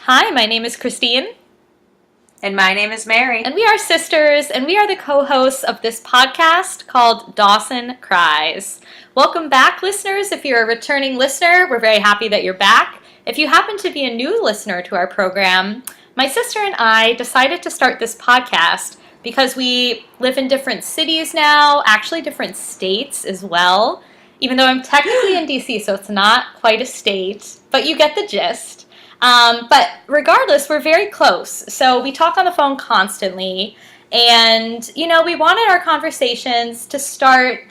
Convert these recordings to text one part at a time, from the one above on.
Hi, my name is Christine. And my name is Mary. And we are sisters, and we are the co-hosts of this podcast called Dawson Cries. Welcome back, listeners. If you're a returning listener, we're very happy that you're back. If you happen to be a new listener to our program, my sister and I decided to start this podcast because we live in different cities now, actually different states as well, even though I'm technically in DC, so it's not quite a state, but you get the gist. But regardless, we're very close. So we talk on the phone constantly. And, we wanted our conversations to start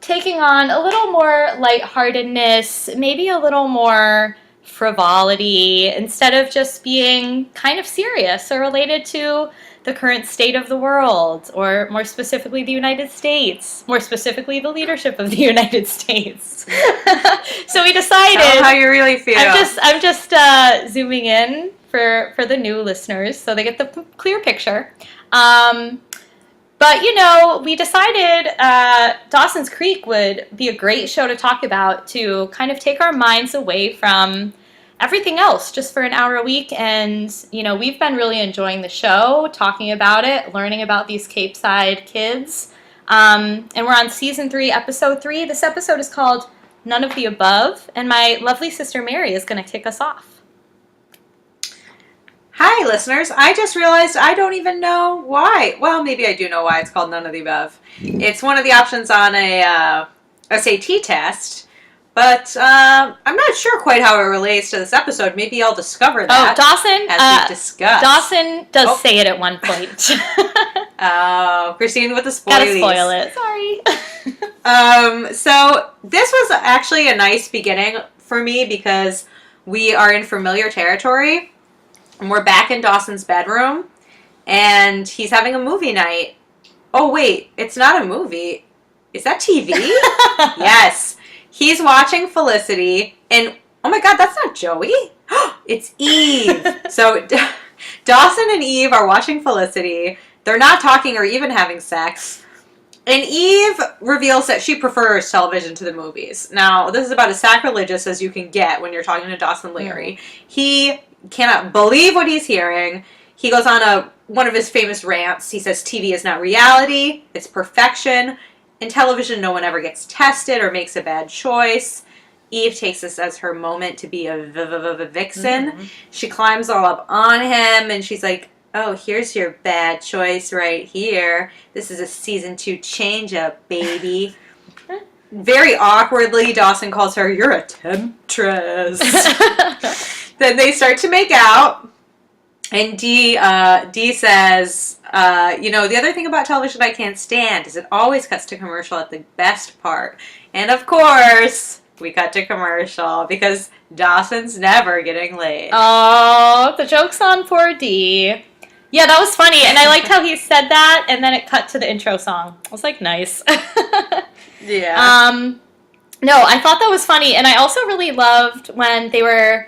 taking on a little more lightheartedness, maybe a little more frivolity, instead of just being kind of serious or related to the current state of the world, or more specifically the United States, more specifically the leadership of the United States. So we decided. Tell how you really feel. I'm just zooming in for the new listeners, so they get the clear picture. But we decided Dawson's Creek would be a great show to talk about, to kind of take our minds away from everything else just for an hour a week. And we've been really enjoying the show, talking about it, learning about these Cape Side kids, and we're on season 3, episode 3. This episode is called None of the Above, and my lovely sister Mary is going to kick us off. Hi, listeners. I just realized I don't even know why. Well, maybe I do know why it's called None of the Above. It's one of the options on a SAT test. But I'm not sure quite how it relates to this episode. Maybe I'll discover that. Dawson, as we discuss. Dawson does say it at one point. Christine with the spoilies. Gotta spoil it. Sorry. So this was actually a nice beginning for me because we are in familiar territory. And we're back in Dawson's bedroom. And he's having a movie night. Oh, wait. It's not a movie. Is that TV? Yes. He's watching Felicity, and oh my god, that's not Joey. It's Eve. So Dawson and Eve are watching Felicity. They're not talking or even having sex. And Eve reveals that she prefers television to the movies. Now, this is about as sacrilegious as you can get when you're talking to Dawson Leary. He cannot believe what he's hearing. He goes on one of his famous rants. He says TV is not reality, it's perfection. In television, no one ever gets tested or makes a bad choice. Eve takes this as her moment to be a vixen. Mm-hmm. She climbs all up on him, and she's like, oh, here's your bad choice right here. This is a season 2 change-up, baby. Very awkwardly, Dawson calls her, you're a temptress. Then they start to make out. And Dee says, the other thing about television I can't stand is it always cuts to commercial at the best part. And of course, we cut to commercial because Dawson's never getting laid. Oh, the joke's on poor Dee. Yeah, that was funny. And I liked how he said that, and then it cut to the intro song. I was like, nice. Yeah. No, I thought that was funny. And I also really loved when they were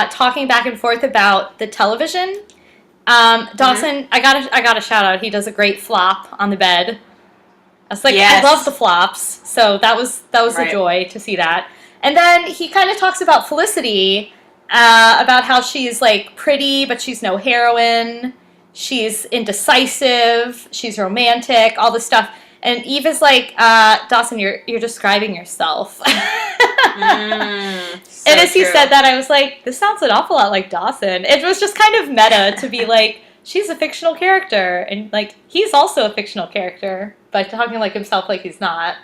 talking back and forth about the television. Dawson, I got a shout out. He does a great flop on the bed. I was like, yes. I love the flops. So that was right. A joy to see that. And then he kind of talks about Felicity, about how she's like pretty, but she's no heroine. She's indecisive. She's romantic. All this stuff. And Eve is like, Dawson, you're describing yourself. So and as he said that, I was like, this sounds an awful lot like Dawson. It was just kind of meta to be like, she's a fictional character, and like he's also a fictional character, but talking like himself like he's not.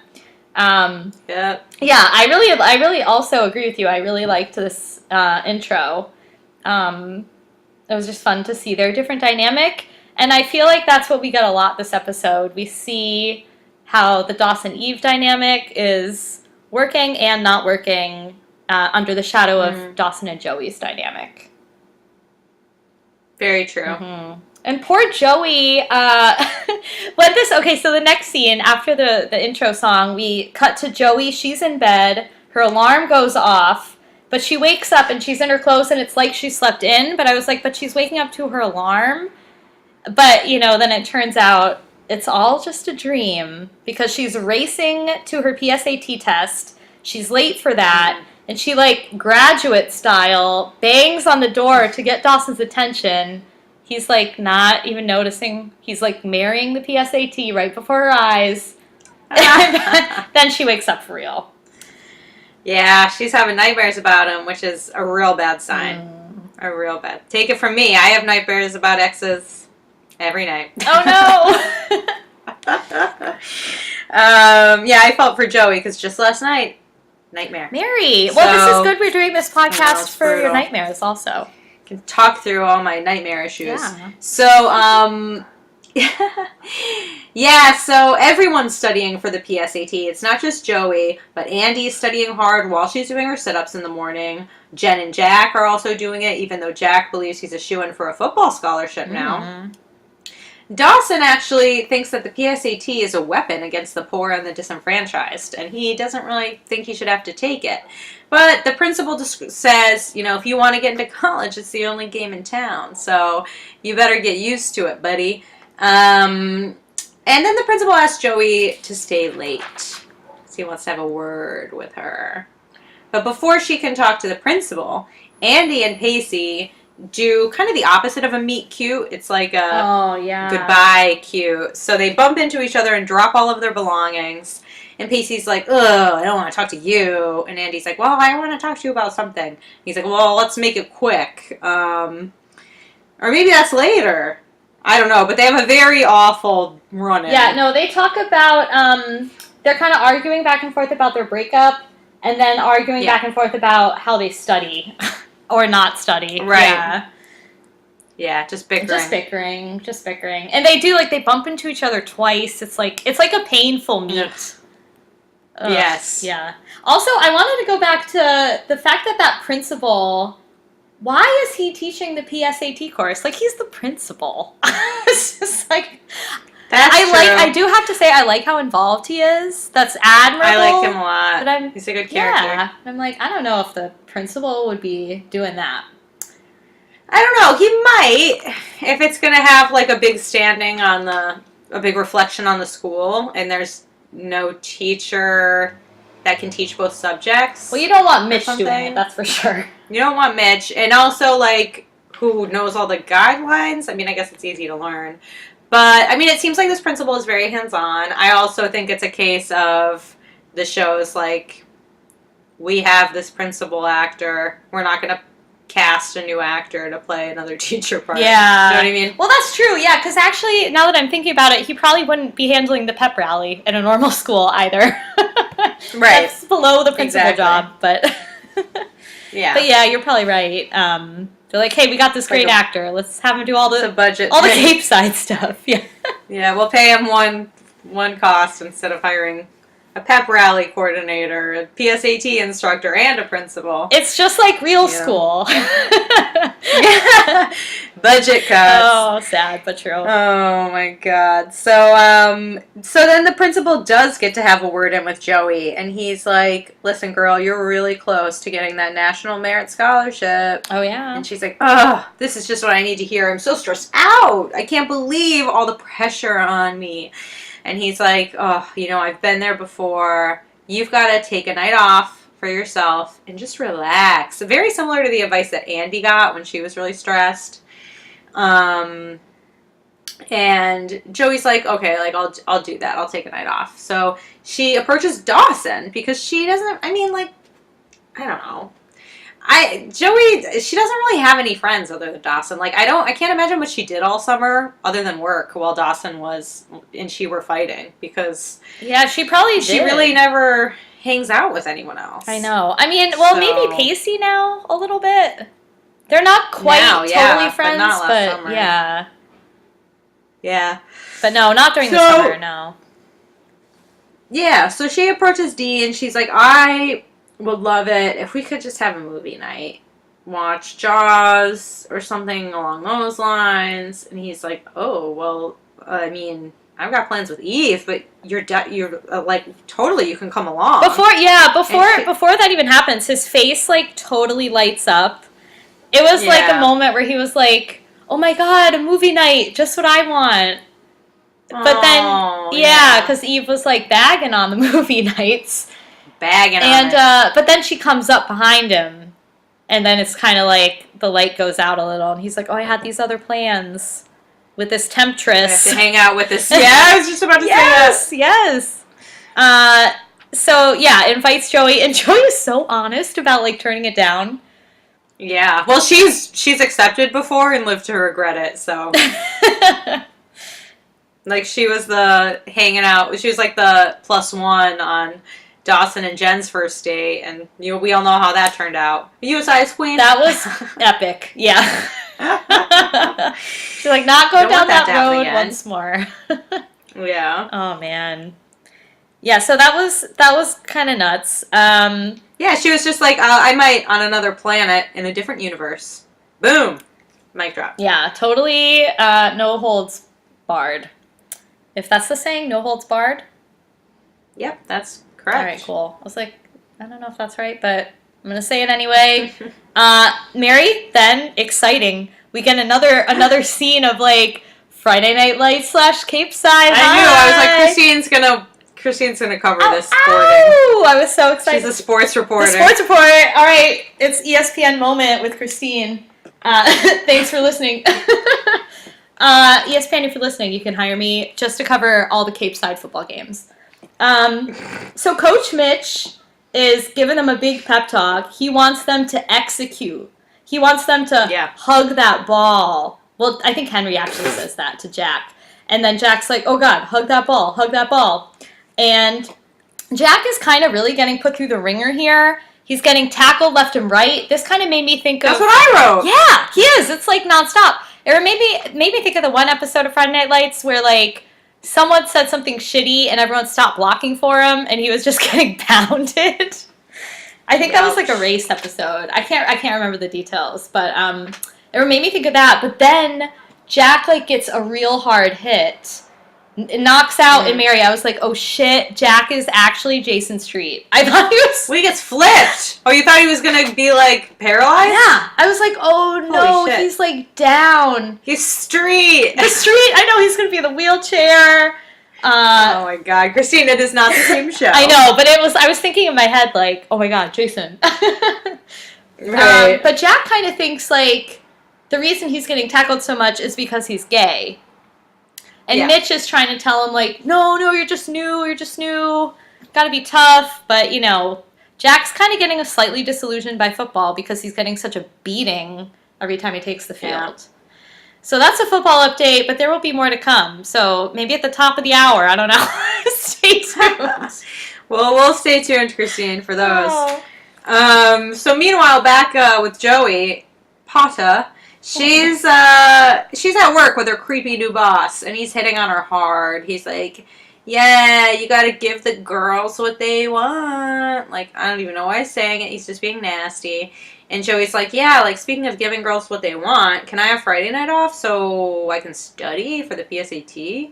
Yeah, I really also agree with you. I really liked this intro. It was just fun to see their different dynamic, and I feel like that's what we get a lot this episode. We see how the Dawson-Eve dynamic is working and not working under the shadow of Dawson and Joey's dynamic. Very true. Mm-hmm. And poor Joey, so the next scene, after the intro song, we cut to Joey. She's in bed. Her alarm goes off, but she wakes up and she's in her clothes and it's like she slept in. But I was like, but she's waking up to her alarm. But, then it turns out it's all just a dream because she's racing to her PSAT test. She's late for that. And she, like, graduate style, bangs on the door to get Dawson's attention. He's, like, not even noticing. He's, like, marrying the PSAT right before her eyes. And then she wakes up for real. Yeah, she's having nightmares about him, which is a real bad sign. A real bad. Take it from me. I have nightmares about exes every night. Oh, no! Yeah, I felt for Joey because just last night, nightmare. Mary! Well, this is good we're doing this podcast for brutal. your nightmares also. Can talk through all my nightmare issues. Yeah. So, yeah, so everyone's studying for the PSAT. It's not just Joey, but Andy's studying hard while she's doing her sit-ups in the morning. Jen and Jack are also doing it, even though Jack believes he's a shoo-in for a football scholarship now. Dawson actually thinks that the PSAT is a weapon against the poor and the disenfranchised, and he doesn't really think he should have to take it. But the principal says, you know, if you want to get into college, it's the only game in town, so you better get used to it, buddy. And then the principal asks Joey to stay late, so he wants to have a word with her. But before she can talk to the principal, Andy and Pacey do kind of the opposite of a meet cute. It's like a goodbye cute. So they bump into each other and drop all of their belongings. And Pacey's like, ugh, I don't want to talk to you. And Andy's like, well, I want to talk to you about something. He's like, well, let's make it quick. Or maybe that's later. I don't know. But they have a very awful run-in. Yeah, no, they talk about, they're kind of arguing back and forth about their breakup, and then arguing back and forth about how they study. Or not study. Right. Yeah. Yeah, just bickering. Just bickering. And they do, like, they bump into each other twice. It's like a painful meet. Yes. Yeah. Also, I wanted to go back to the fact that principal, why is he teaching the PSAT course? Like, he's the principal. It's just like... I do have to say, I like how involved he is. That's admirable. I like him a lot. But he's a good character. Yeah. I'm like, I don't know if the principal would be doing that. I don't know. He might, if it's going to have like a big standing on a big reflection on the school, and there's no teacher that can teach both subjects. Well, you don't want Mitch doing it, that's for sure. You don't want Mitch, and also like who knows all the guidelines. I mean, I guess it's easy to learn. But, I mean, it seems like this principal is very hands-on. I also think it's a case of the show's like, we have this principal actor. We're not going to cast a new actor to play another teacher part. Yeah. You know what I mean? Well, that's true, yeah, because actually, now that I'm thinking about it, he probably wouldn't be handling the pep rally in a normal school either. Right. That's below the principal job, but... Yeah. But yeah, you're probably right. They're like, hey, we got this great actor. Let's have him do all the Cape Side stuff. Yeah. Yeah, we'll pay him one cost instead of hiring a pep rally coordinator, a PSAT instructor, and a principal. It's just like real school. Budget cuts. Oh, sad but true. Oh my God. So then the principal does get to have a word in with Joey, and he's like, listen, girl, you're really close to getting that National Merit Scholarship. Oh, yeah. And she's like, oh, this is just what I need to hear. I'm so stressed out. I can't believe all the pressure on me. And he's like, oh, you know, I've been there before. You've got to take a night off for yourself and just relax. Very similar to the advice that Andy got when she was really stressed. And Joey's like, okay, like I'll do that. I'll take a night off. So she approaches Dawson because she doesn't, I mean, like, I don't know. Joey, she doesn't really have any friends other than Dawson. Like, I can't imagine what she did all summer other than work while Dawson and she were fighting, because yeah, she really never hangs out with anyone else. I know. I mean, well, maybe Pacey now a little bit. They're not quite totally friends, but not last summer. Yeah. Yeah. But no, not during the summer, no. Yeah, so she approaches Dee and she's like, I would love it if we could just have a movie night. Watch Jaws or something along those lines. And he's like, oh, well, I mean, I've got plans with Eve, but you're like, totally, you can come along. Before that even happens, his face, like, totally lights up. It was, like, a moment where he was like, oh, my God, a movie night, just what I want. But then, because Eve was, like, bagging on the movie nights. bagging And on it. but then she comes up behind him, and then it's kind of like the light goes out a little, and he's like, "Oh, I had these other plans with this temptress to hang out with this." Yeah, I was just about to say that. Yes. So yeah, invites Joey, and Joey is so honest about like turning it down. Yeah. Well, she's accepted before and lived to regret it. So, like, she was the hanging out. She was like the +1 on Dawson and Jen's first date, and we all know how that turned out. You size queen. That was epic. Yeah. She's like, not go down that road once more. Yeah. Oh man. Yeah. So that was kind of nuts. Yeah, she was just like, I might on another planet in a different universe. Boom. Mic drop. Yeah. Totally. No holds barred. If that's the saying, no holds barred. Yep, that's correct. All right. Cool. I was like, I don't know if that's right, but I'm gonna say it anyway. Mary, then exciting. We get another scene of like Friday Night Lights / Cape Side. I knew. I was like, Christine's gonna cover this sporting. Oh, I was so excited. She's a sports reporter. The sports report. All right, it's ESPN moment with Christine. Thanks for listening. ESPN, if you're listening, you can hire me just to cover all the Cape Side football games. So Coach Mitch is giving them a big pep talk. He wants them to execute. He wants them to hug that ball. Well, I think Henry actually says that to Jack. And then Jack's like, oh God, hug that ball, hug that ball. And Jack is kind of really getting put through the ringer here. He's getting tackled left and right. This kind of made me think of... That's what I wrote. Yeah, he is. It's like nonstop. It made me think of the one episode of Friday Night Lights where like someone said something shitty and everyone stopped blocking for him and he was just getting pounded. I think that was like a race episode. I can't remember the details, but it made me think of that. But then Jack like gets a real hard hit. It knocks out and Mary. I was like, oh shit, Jack is actually Jason Street. I thought he was... Well, he gets flipped. Oh, you thought he was going to be like paralyzed? Yeah. I was like, oh no, he's like down. He's Street. The Street. I know he's going to be in the wheelchair. Oh my God, Christine, it is not the same show. I know, but I was thinking in my head like, oh my God, Jason. Right. But Jack kind of thinks like the reason he's getting tackled so much is because he's gay. And Mitch is trying to tell him like, no, you're just new, gotta be tough. But, Jack's kind of getting a slightly disillusioned by football because he's getting such a beating every time he takes the field. Yeah. So that's a football update, but there will be more to come. So maybe at the top of the hour, I don't know. Stay tuned. Well, we'll stay tuned, Christine, for those. Oh. So meanwhile, back with Joey, Pata, she's at work with her creepy new boss, and he's hitting on her hard. He's like, yeah, you gotta give the girls what they want. Like, I don't even know why he's saying it. He's just being nasty. And Joey's like, yeah, like, speaking of giving girls what they want, can I have Friday night off so I can study for the PSAT?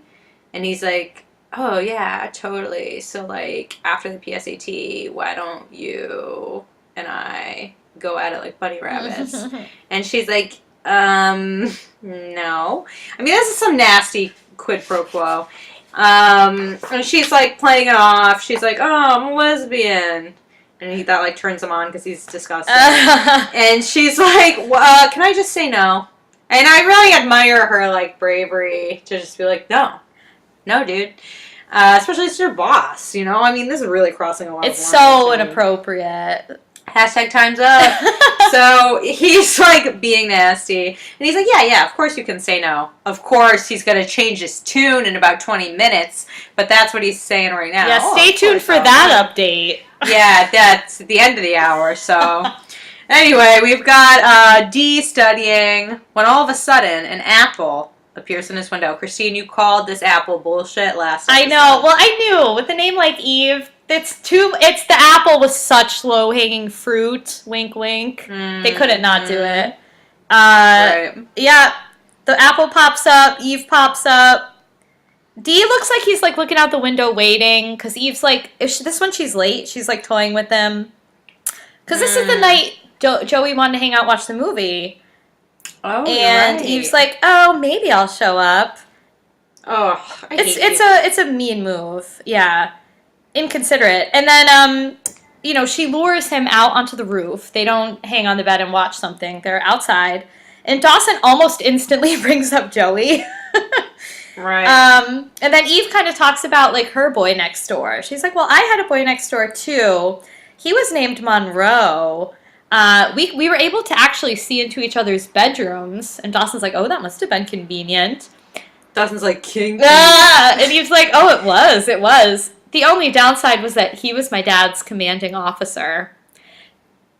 And he's like, oh, yeah, totally. So, like, after the PSAT, why don't you and I go at it like bunny rabbits? And she's like, no. I mean, this is some nasty quid pro quo. And she's, like, playing it off. She's like, oh, I'm a lesbian. And that, like, turns him on because he's disgusting. And she's like, can I just say no? And I really admire her, like, bravery to just be like, no, dude. Especially it's your boss, I mean, this is really crossing a lot of lines. It's so inappropriate. Hashtag time's up. So he's, like, being nasty. And he's like, yeah, of course you can say no. Of course he's going to change his tune in about 20 minutes. But that's what he's saying right now. Yeah, stay tuned for that update. Yeah, that's the end of the hour, so... Anyway, we've got Dee studying when all of a sudden an apple appears in his window. Christine, you called this apple bullshit last episode. I know. Well, I knew. With a name like Eve, it's the apple with such low-hanging fruit. Wink, wink. They couldn't not do it. Right. Yeah, the apple pops up. Eve pops up. Dee looks like he's, like, looking out the window waiting, because Eve's, like, this when she's late, she's, like, toying with them. Because this is the night Joey wanted to hang out and watch the movie. Oh, and right. Eve's like, oh, maybe I'll show up. Oh, It's a mean move, yeah. inconsiderate. And then, she lures him out onto the roof. They don't hang on the bed and watch something. They're outside. And Dawson almost instantly brings up Joey. Right. And then Eve kind of talks about, like, her boy next door. She's like, well, I had a boy next door, too. He was named Monroe. We were able to actually see into each other's bedrooms. And Dawson's like, oh, that must have been convenient. Dawson's like, king. And Eve's like, oh, it was. The only downside was that he was my dad's commanding officer.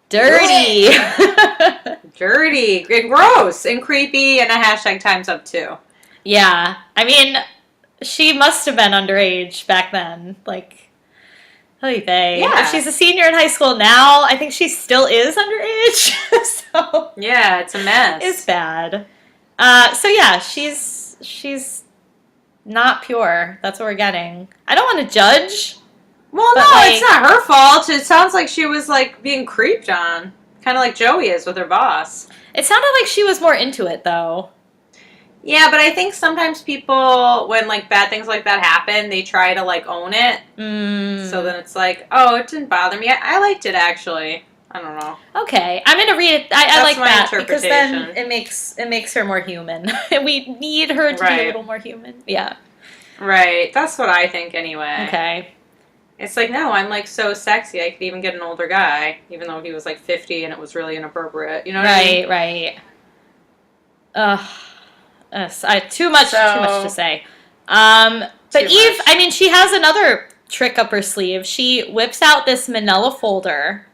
Dirty. Dirty. And gross. And creepy. And a hashtag time's up, too. Yeah. I mean, she must have been underage back then. Like, holy they. Yeah. If she's a senior in high school now, I think she still is underage. So yeah, it's a mess. It's bad. So yeah, she's not pure. That's what we're getting. I don't want to judge. Well, no, it's not her fault. It sounds like she was, like, being creeped on. Kind of like Joey is with her boss. It sounded like she was more into it, though. Yeah, but I think sometimes people, when, like, bad things like that happen, they try to, like, own it. So then it's like, oh, it didn't bother me. I liked it, actually. I don't know. Okay, I'm gonna read it. I like that because interpretation. then it makes her more human. We need her to be a little more human. Yeah. Right. That's what I think, anyway. Okay. It's like, no, I'm, like, so sexy. I could even get an older guy, even though he was, like, 50 and it was really inappropriate. You know what I mean? Right. Too much to say. But Eve, I mean, she has another trick up her sleeve. She whips out this manila folder,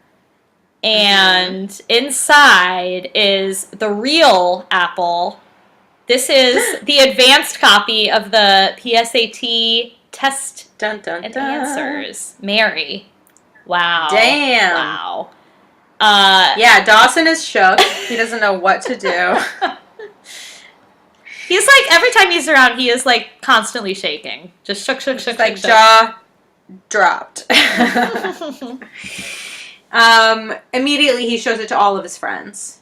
and inside is the real apple. This is the advanced copy of the PSAT test and answers. Mary. Wow. Damn. Wow. Yeah, Dawson is shook. He doesn't know what to do. He's like, every time he's around, he is like constantly shaking. Just shook. Like jaw dropped. Immediately he shows it to all of his friends.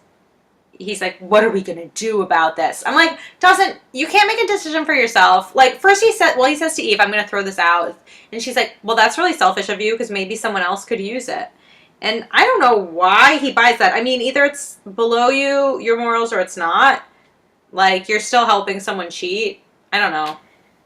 He's like, what are we going to do about this? I'm like, Dawson, you can't make a decision for yourself. Like, first he says to Eve, I'm going to throw this out. And she's like, well, that's really selfish of you because maybe someone else could use it. And I don't know why he buys that. I mean, either it's below your morals, or it's not. Like, you're still helping someone cheat. I don't know.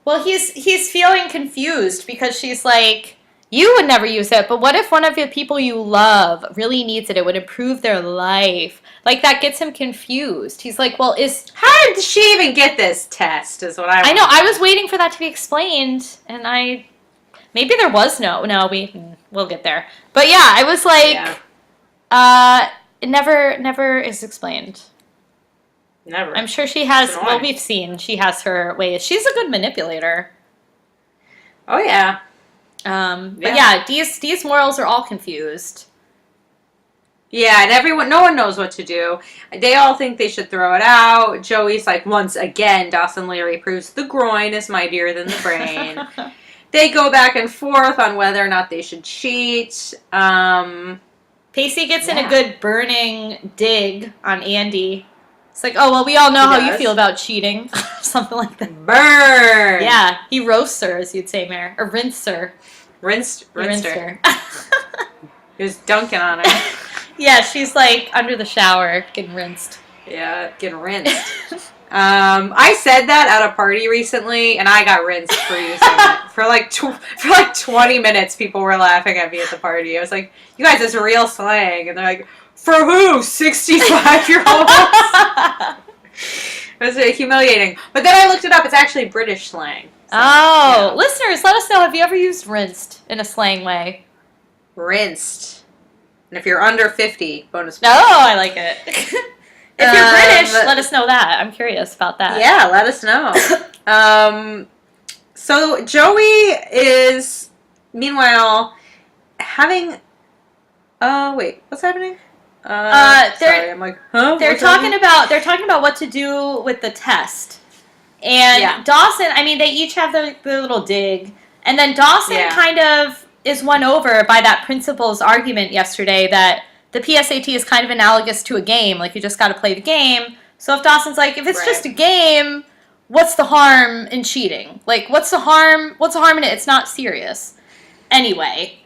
Well, he's feeling confused because she's like, you would never use it, but what if one of the people you love really needs it? It would improve their life. Like, that gets him confused. He's like, well, how did she even get this test, is what I know. I was waiting for that to be explained, and maybe there was we'll get there. But yeah, I was like, it never is explained. Never. I'm sure she has, well, we've seen she has her ways. She's a good manipulator. Oh, yeah. But yeah, Dee's morals are all confused. Yeah, and no one knows what to do. They all think they should throw it out. Joey's like, once again, Dawson Leary proves the groin is mightier than the brain. They go back and forth on whether or not they should cheat. Pacey gets in a good burning dig on Andy. It's like, oh, well, we all know how you feel about cheating. Something like that. Burn! Yeah, he roasts her, as you'd say, Mare. Or rinsed her. Rinsed her. He was dunking on her. Yeah, she's like under the shower, getting rinsed. Yeah, getting rinsed. I said that at a party recently, and I got rinsed for using it. For like 20 minutes, people were laughing at me at the party. I was like, you guys, it's real slang. And they're like, for who? 65-year-olds? It was humiliating. But then I looked it up. It's actually British slang. So, Listeners, let us know. Have you ever used rinsed in a slang way? Rinsed. And if you're under 50, bonus points. Oh, I like it. If you're British, let us know that. I'm curious about that. Yeah, let us know. So Joey is, meanwhile, having... wait, what's happening? Sorry, I'm like, huh? They're talking about what to do with the test. And Dawson, I mean, they each have the little dig. And then Dawson kind of is won over by that principal's argument yesterday that the PSAT is kind of analogous to a game. Like, you just got to play the game. So if Dawson's like, if it's just a game, what's the harm in cheating? Like, what's the harm in it? It's not serious. Anyway,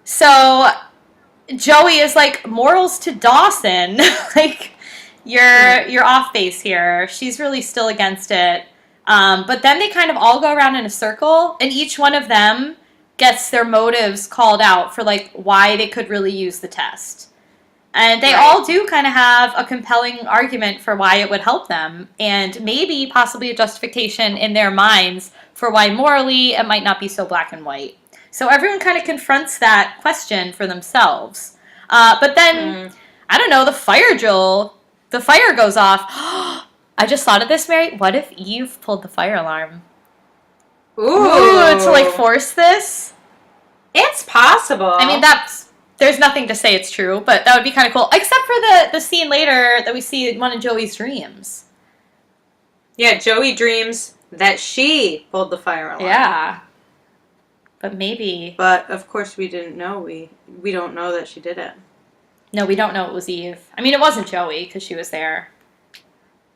so Joey is like, morals to Dawson. Like, you're off base here. She's really still against it. But then they kind of all go around in a circle, and each one of them gets their motives called out for, like, why they could really use the test. And they all do kind of have a compelling argument for why it would help them, and maybe possibly a justification in their minds for why morally it might not be so black and white. So everyone kind of confronts that question for themselves. But then, I don't know, the fire goes off. I just thought of this, Mary. What if Eve pulled the fire alarm? Ooh, to, like, force this? It's possible. I mean, there's nothing to say it's true, but that would be kind of cool. Except for the scene later that we see one of Joey's dreams. Yeah, Joey dreams that she pulled the fire alarm. Yeah. But maybe. But, of course, we didn't know. We don't know that she did it. No, we don't know it was Eve. I mean, it wasn't Joey, because she was there.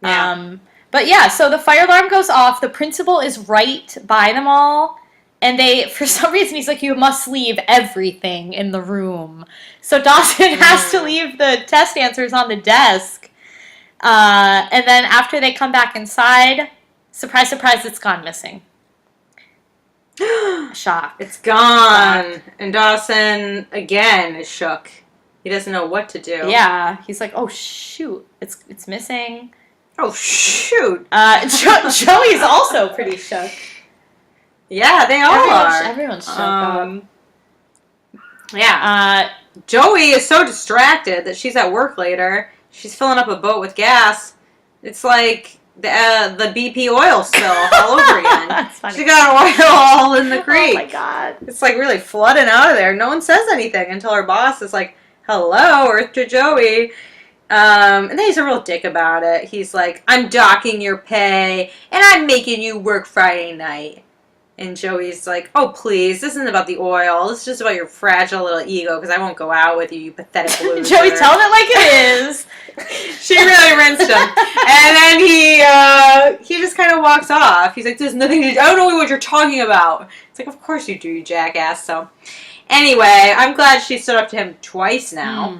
Yeah. But yeah, so the fire alarm goes off. The principal is right by them all. And for some reason, he's like, you must leave everything in the room. So Dawson has to leave the test answers on the desk. And then after they come back inside, surprise, surprise, it's gone missing. Shock. It's gone. Shock. And Dawson, again, is shook. He doesn't know what to do. Yeah. He's like, oh, shoot. It's missing. Oh, shoot. Joey's also pretty shook. Yeah, they all are. Everyone's shook. Yeah. Joey is so distracted that she's at work later. She's filling up a boat with gas. It's like the BP oil spill all over again. That's funny. She got oil all in the creek. Oh, my God. It's like really flooding out of there. No one says anything until her boss is like, hello, Earth to Joey. And then he's a real dick about it. He's like, I'm docking your pay, and I'm making you work Friday night. And Joey's like, oh, please, this isn't about the oil. This is just about your fragile little ego, because I won't go out with you, you pathetic loser. Joey, tell it like it is. She really rinsed him. And then he just kind of walks off. He's like, there's nothing to do. I don't know what you're talking about. It's like, of course you do, you jackass. So anyway, I'm glad she stood up to him twice now.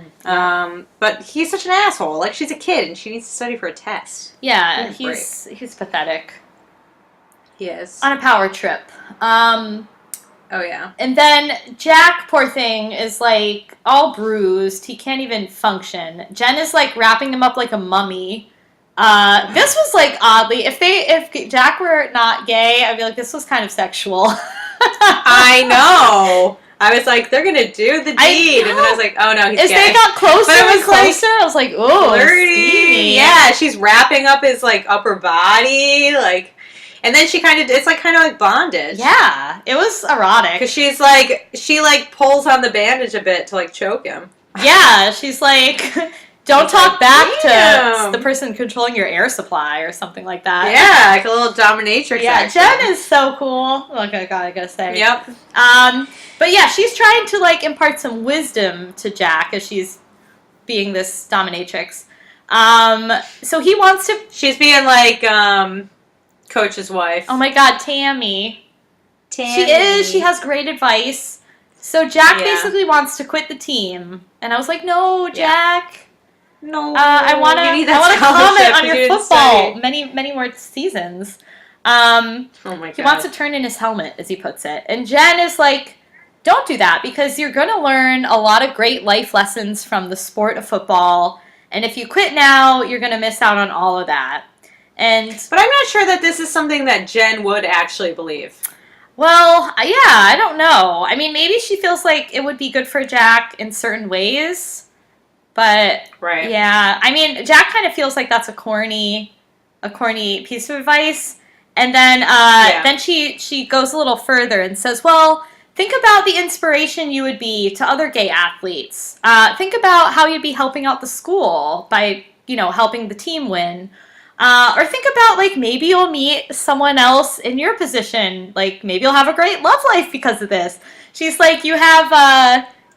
But he's such an asshole. Like, she's a kid, and she needs to study for a test. Yeah, he's pathetic. He is. On a power trip. Oh, yeah. And then Jack, poor thing, is, like, all bruised. He can't even function. Jen is, like, wrapping him up like a mummy. This was, like, oddly... If Jack were not gay, I'd be like, this was kind of sexual. I know. I was like, they're gonna do the deed. And then I was like, oh, no, he's gay. As they got closer and closer, I was like, oh, flirty. Yeah, she's wrapping up his, like, upper body, like... And then it's kind of like bondage. Yeah, it was erotic. Because she pulls on the bandage a bit to, like, choke him. Yeah, she's like, don't talk back to the person controlling your air supply or something like that. Yeah, like a little dominatrix. Yeah, action. Jen is so cool. Like, I gotta say. Yep. But yeah, she's trying to, like, impart some wisdom to Jack as she's being this dominatrix. So he wants to... She's being, like, Coach's wife. Oh my God, Tammy. She is. She has great advice. So Jack basically wants to quit the team, and I was like, "No, Jack. No. I want to comment on your football many more seasons." Oh my God. He wants to turn in his helmet, as he puts it, and Jen is like, "Don't do that because you're going to learn a lot of great life lessons from the sport of football, and if you quit now, you're going to miss out on all of that." But I'm not sure that this is something that Jen would actually believe. Well, yeah, I don't know. I mean, maybe she feels like it would be good for Jack in certain ways. But, yeah. I mean, Jack kind of feels like that's a corny piece of advice. And then then she goes a little further and says, well, think about the inspiration you would be to other gay athletes. Think about how you'd be helping out the school by, helping the team win. Or think about, like, maybe you'll meet someone else in your position. Like, maybe you'll have a great love life because of this. She's like, you have...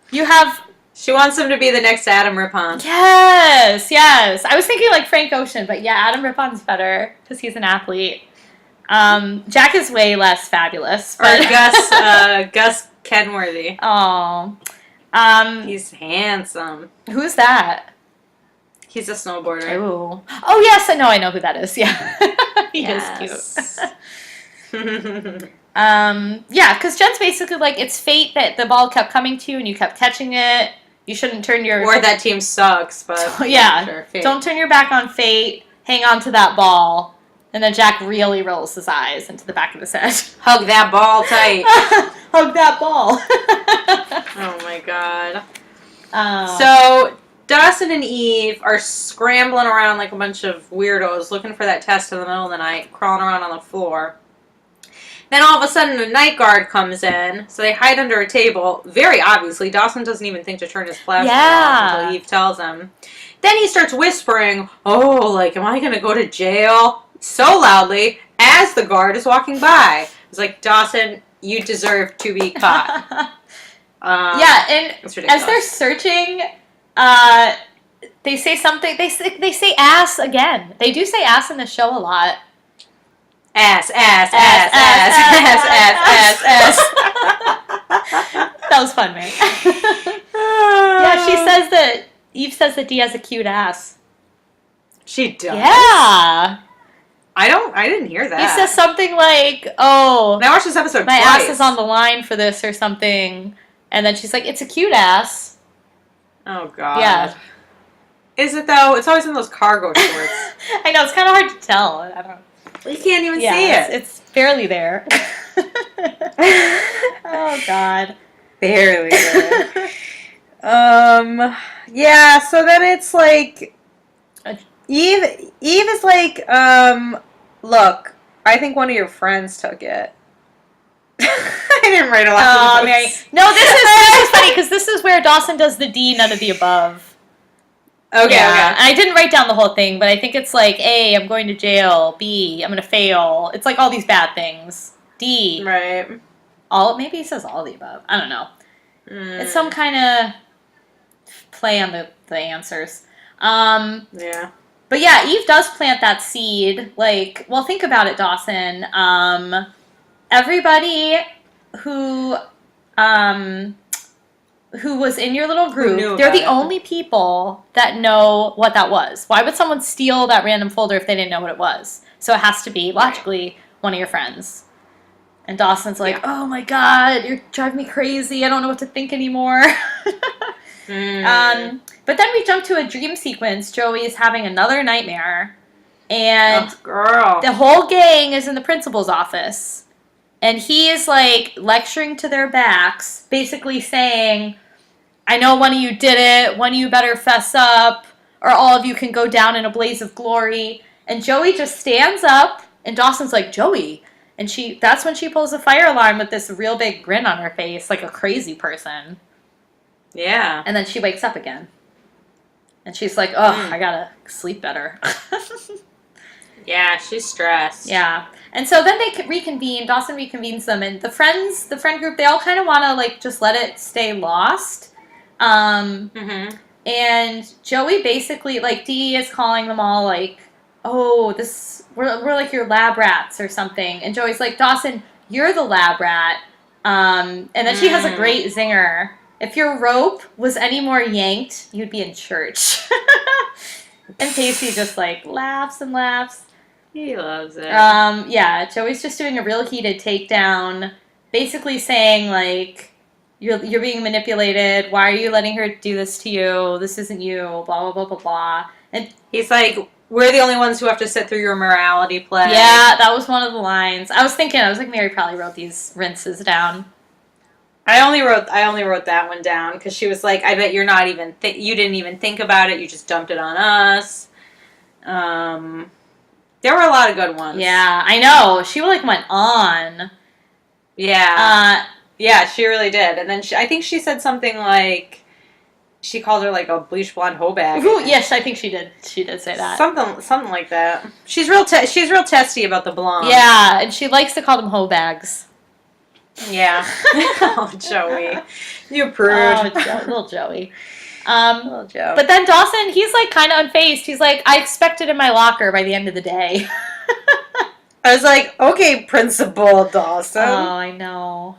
She wants him to be the next Adam Rippon. Yes. I was thinking, like, Frank Ocean, but yeah, Adam Rippon's better because he's an athlete. Jack is way less fabulous. Or But Gus Kenworthy. oh, He's handsome. who's that? He's a snowboarder. Ooh. Oh yes, I know who that is. Yeah, he is cute. Yeah, because Jen's basically like, it's fate that the ball kept coming to you and you kept catching it. You shouldn't turn your... Or that team sucks, but... yeah, sure, fate. Don't turn your back on fate. Hang on to that ball. And then Jack really rolls his eyes into the back of his head. Hug that ball tight. Hug that ball. Oh my god. So, Dawson and Eve are scrambling around like a bunch of weirdos looking for that test in the middle of the night, crawling around on the floor. Then all of a sudden a night guard comes in, so they hide under a table. Very obviously, Dawson doesn't even think to turn his flashlight off until Eve tells him. Then he starts whispering, oh, like, am I going to go to jail? So loudly, as the guard is walking by. It's like, Dawson, you deserve to be caught. Yeah, and as they're searching, they say something, they say ass again. They do say ass in the show a lot. Ass. That was fun, man. Yeah, she says that, Eve says that Dee has a cute ass. She does? Yeah. I didn't hear that. He says something like, oh, I watched this episode my twice. ass is on the line for this or something. And then she's like, it's a cute ass. Oh, God. Yeah. Is it, though? It's always in those cargo shorts. I know, it's kind of hard to tell. I don't know. You can't even see it. It's barely there. Oh, God. Barely there. Yeah, so then it's like... Eve is like, look, I think one of your friends took it. I didn't write a lot of Mary. notes. No, this is funny, because this is where Dawson does the D, none of the above. Okay. I didn't write down the whole thing, but I think it's like, A, I'm going to jail. B, I'm going to fail. It's like all these bad things. D. Right. Maybe he says all the above. I don't know. It's some kind of play on the answers. Yeah. But yeah, Eve does plant that seed. Like, well, think about it, Dawson. Everybody who was in your little group, they're the only people that know what that was. Why would someone steal that random folder if they didn't know what it was? So it has to be, logically, one of your friends. And Dawson's like, oh my God, you're driving me crazy. I don't know what to think anymore. But then we jump to a dream sequence. Joey is having another nightmare. And the whole gang is in the principal's office. And he is like lecturing to their backs, basically saying, I know one of you did it. One of you better fess up, or all of you can go down in a blaze of glory. And Joey just stands up, and Dawson's like, Joey. And that's when she pulls a fire alarm with this real big grin on her face, like a crazy person. Yeah. And then she wakes up again. And she's like, oh, I gotta sleep better. Yeah, she's stressed. Yeah. And so then they reconvene. Dawson reconvenes them. And the friend group, they all kind of want to, like, just let it stay lost. And Joey basically, like, Dee is calling them all, like, oh, we're like your lab rats or something. And Joey's like, Dawson, you're the lab rat. And then she has a great zinger. If your rope was any more yanked, you'd be in church. And Pacey just, like, laughs and laughs. He loves it. Yeah, Joey's just doing a real heated takedown, basically saying, like, you're being manipulated. Why are you letting her do this to you? This isn't you. Blah, blah, blah, blah, blah. And he's like, we're the only ones who have to sit through your morality play. Yeah, that was one of the lines. I was like, Mary probably wrote these rinses down. I only wrote that one down because she was like, I bet you're not even, you didn't even think about it. You just dumped it on us. There were a lot of good ones. Yeah, I know. She, like, went on. Yeah. Yeah, she really did. And then I think she said something like, she called her, like, a bleach blonde hoe bag. Ooh, yes, I think she did. She did say that. Something like that. She's real testy about the blonde. Yeah, and she likes to call them hoe bags. Yeah. Oh, Joey. You prude. Oh, little Joey. Little Joe. But then Dawson, he's like kind of unfazed. He's like, I expect it in my locker by the end of the day. I was like, okay, Principal Dawson. Oh, I know.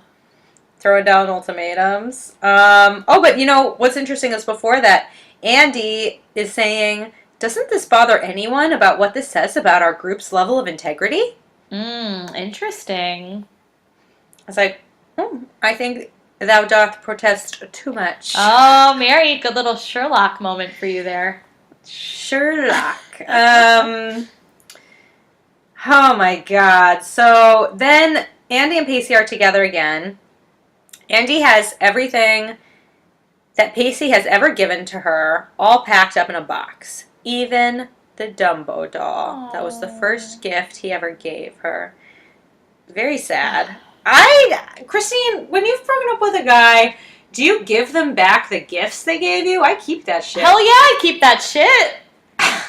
Throwing down ultimatums. But you know, what's interesting is before that, Andy is saying, doesn't this bother anyone about what this says about our group's level of integrity? Interesting. I was like, I think thou doth protest too much. Oh, Mary, good little Sherlock moment for you there. Sherlock. Oh my God. So then Andy and Pacey are together again. Andy has everything that Pacey has ever given to her all packed up in a box. Even the Dumbo doll. Aww. That was the first gift he ever gave her. Very sad. Christine, when you've broken up with a guy, do you give them back the gifts they gave you? I keep that shit. Hell yeah, I keep that shit.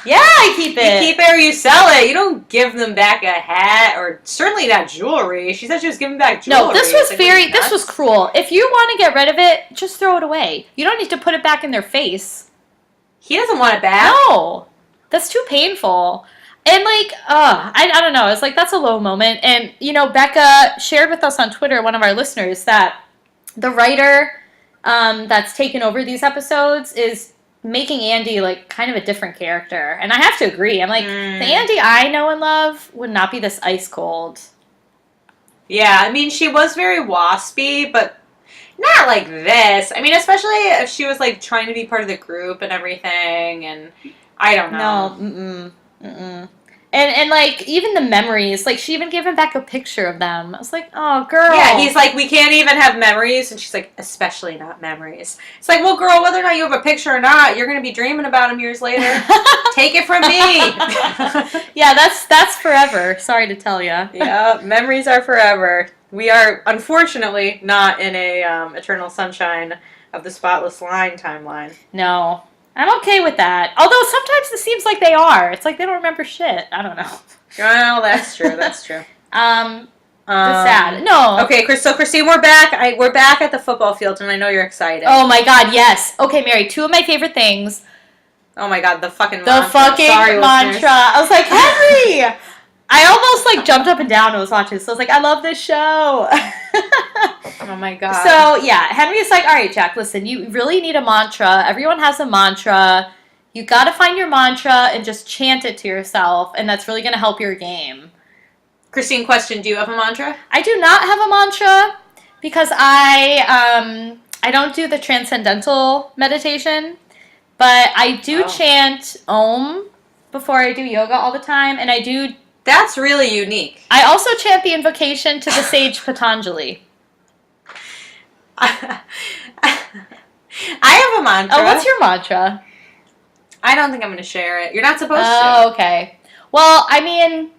Yeah, I keep it. You keep it or you sell it. You don't give them back a hat or certainly not jewelry. She said she was giving back jewelry. No, this was cruel. If you want to get rid of it, just throw it away. You don't need to put it back in their face. He doesn't want it back. No, that's too painful. And like, I don't know. It's like, that's a low moment. And, you know, Becca shared with us on Twitter, one of our listeners, that the writer that's taken over these episodes is making Andy like kind of a different character. And I have to agree. I'm like, the Andy I know and love would not be this ice cold. Yeah, I mean, she was very waspy, but not like this. I mean, especially if she was like trying to be part of the group and everything, and I don't know. No, And like, even the memories, like, she even gave him back a picture of them. I was like, oh, girl. Yeah, he's like, we can't even have memories. And she's like, especially not memories. It's like, well, girl, whether or not you have a picture or not, you're going to be dreaming about him years later. Take it from me. Yeah, that's forever. Sorry to tell you. Yeah, memories are forever. We are, unfortunately, not in a eternal sunshine of the spotless line timeline. No. I'm okay with that. Although sometimes it seems like they are. It's like they don't remember shit. I don't know. Well, that's true. That's true. Sad. No. Okay, so Christine, we're back. We're back at the football field, and I know you're excited. Oh my God, yes. Okay, Mary, two of my favorite things. Oh my God, the fucking mantra. Sorry, mantra. I was like, Henry! I almost like jumped up and down and was watching. So I was like, I love this show. Oh my God. So yeah, Henry's like, all right, Jack, listen, you really need a mantra. Everyone has a mantra. You got to find your mantra and just chant it to yourself, and that's really going to help your game. Christine, question, do you have a mantra? I do not have a mantra because I don't do the transcendental meditation, but I do chant Om before I do yoga all the time, and I do. That's really unique. I also chant the invocation to the sage Patanjali. I have a mantra. Oh, what's your mantra? I don't think I'm going to share it. You're not supposed to. Oh, okay. Well, I mean,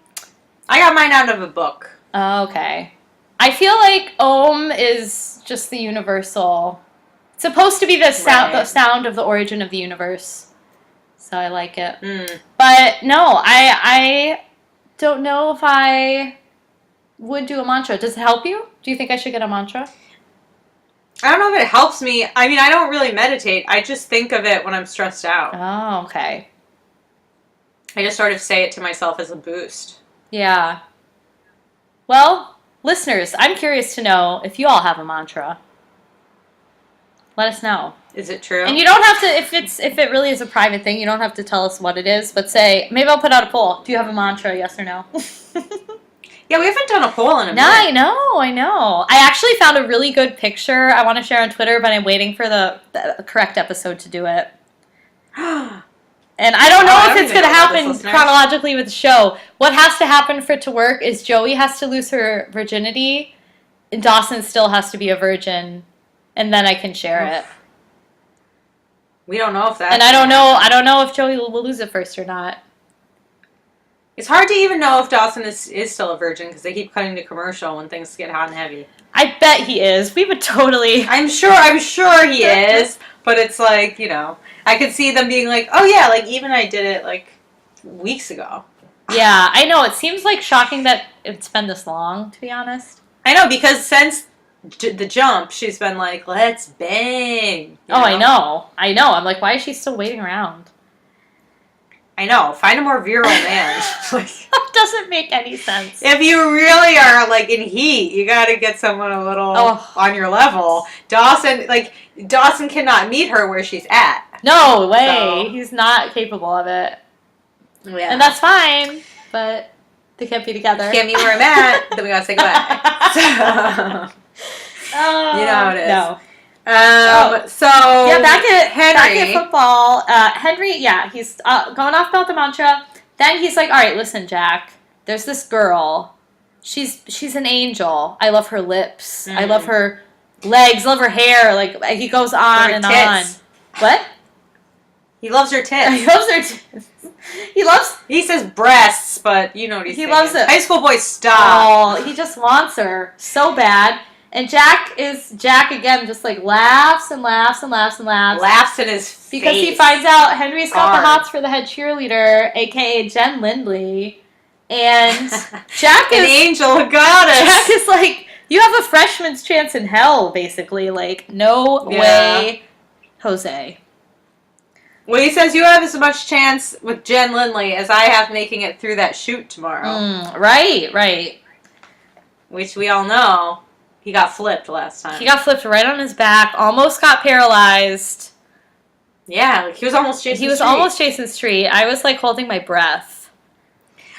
I got mine out of a book. Oh, okay. I feel like Om is just the universal. It's supposed to be the sound of the origin of the universe. So I like it. But no, I don't know if I would do a mantra. Does it help you? Do you think I should get a mantra? I don't know if it helps me. I mean, I don't really meditate. I just think of it when I'm stressed out. Oh, okay. I just sort of say it to myself as a boost. Yeah. Well, listeners, I'm curious to know if you all have a mantra. Let us know. Is it true? And you don't have to, if it really is a private thing, you don't have to tell us what it is, but say, maybe I'll put out a poll. Do you have a mantra, yes or no? Yeah, we haven't done a poll in a minute. I know. I actually found a really good picture I want to share on Twitter, but I'm waiting for the correct episode to do it. And I don't know if it's going to happen chronologically with the show. What has to happen for it to work is Joey has to lose her virginity, and Dawson still has to be a virgin, and then I can share it. We don't know if that. And I don't know if Joey will lose it first or not. It's hard to even know if Dawson is still a virgin because they keep cutting to commercial when things get hot and heavy. I bet he is. We would totally. I'm sure he is. But it's like, you know, I could see them being like, oh yeah, like even I did it like weeks ago. Yeah, I know. It seems like shocking that it's been this long, to be honest. I know, because since the jump, she's been like, let's bang. Oh, I know. I'm like, why is she still waiting around? I know. Find a more virile man. Like, That doesn't make any sense. if you really are, like, in heat, you gotta get someone a little on your level. Dawson cannot meet her where she's at. No way. So. He's not capable of it. Yeah. And that's fine, but they can't be together. Can't meet where I'm at, then we gotta say goodbye. So, you know how it is. No. So Yeah, back at Henry. football, Henry, he's going off about the mantra. Then he's like, all right, listen, Jack, there's this girl. She's an angel. I love her lips. I love her legs, love her hair. Like, he goes on and tits. on. What? He loves her tits. He loves her tits. He says breasts, but you know what he's He thinking. loves it. High school boys, stop. Oh, he just wants her so bad. And Jack again, just like laughs and laughs and laughs and laughs. Laughs in his face. Because he finds out Henry's got Hard. the hots for the head cheerleader, aka Jen Lindley. And Jack An is angel, a goddess. Jack is like, you have a freshman's chance in hell, basically. Like, no way, Jose. Well, he says you have as much chance with Jen Lindley as I have making it through that shoot tomorrow. Right. Which we all know. He got flipped last time. He got flipped right on his back, almost got paralyzed. Yeah, like he was almost chasing almost chasing the street. I was like holding my breath.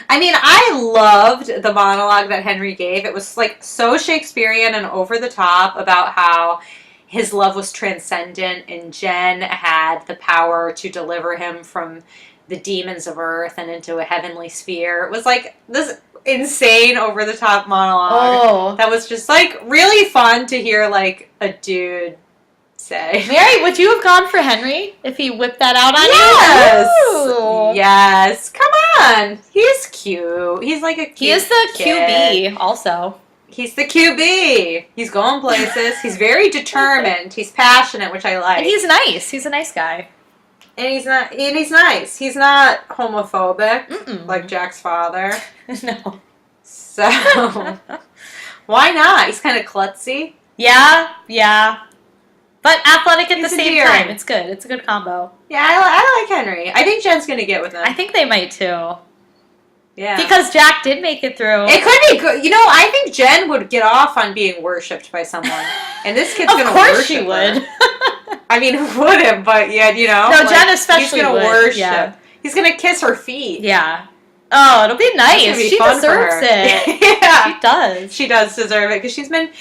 I mean, I loved the monologue that Henry gave. It was like so Shakespearean and over the top about how his love was transcendent and Jen had the power to deliver him from the demons of earth and into a heavenly sphere. It was like this insane over the top monologue that was just like really fun to hear like a dude say. Mary, would you have gone for Henry if he whipped that out on you? Yes. Yes. Come on. He's cute. He's like a cute He is the kid. QB also. He's the QB. He's going places. He's very determined. He's passionate, which I like. And he's nice. He's a nice guy. And he's nice. He's not homophobic like Jack's father. No. So why not? He's kind of klutzy. Yeah. But athletic at the same endearing. time. It's good. It's a good combo. Yeah, I like Henry. I think Jen's gonna get with him. I think they might too. Yeah. Because Jack did make it through. It could be good. You know, I think Jen would get off on being worshipped by someone. And this kid's going to worship Of course she would. her. I mean, who wouldn't? But yeah, you know. No, like, Jen especially He's going to would. worship. Yeah. He's going to kiss her feet. Yeah. Oh, it'll be nice. Be She fun for deserves her. it. Yeah. She does. She does deserve it because she's been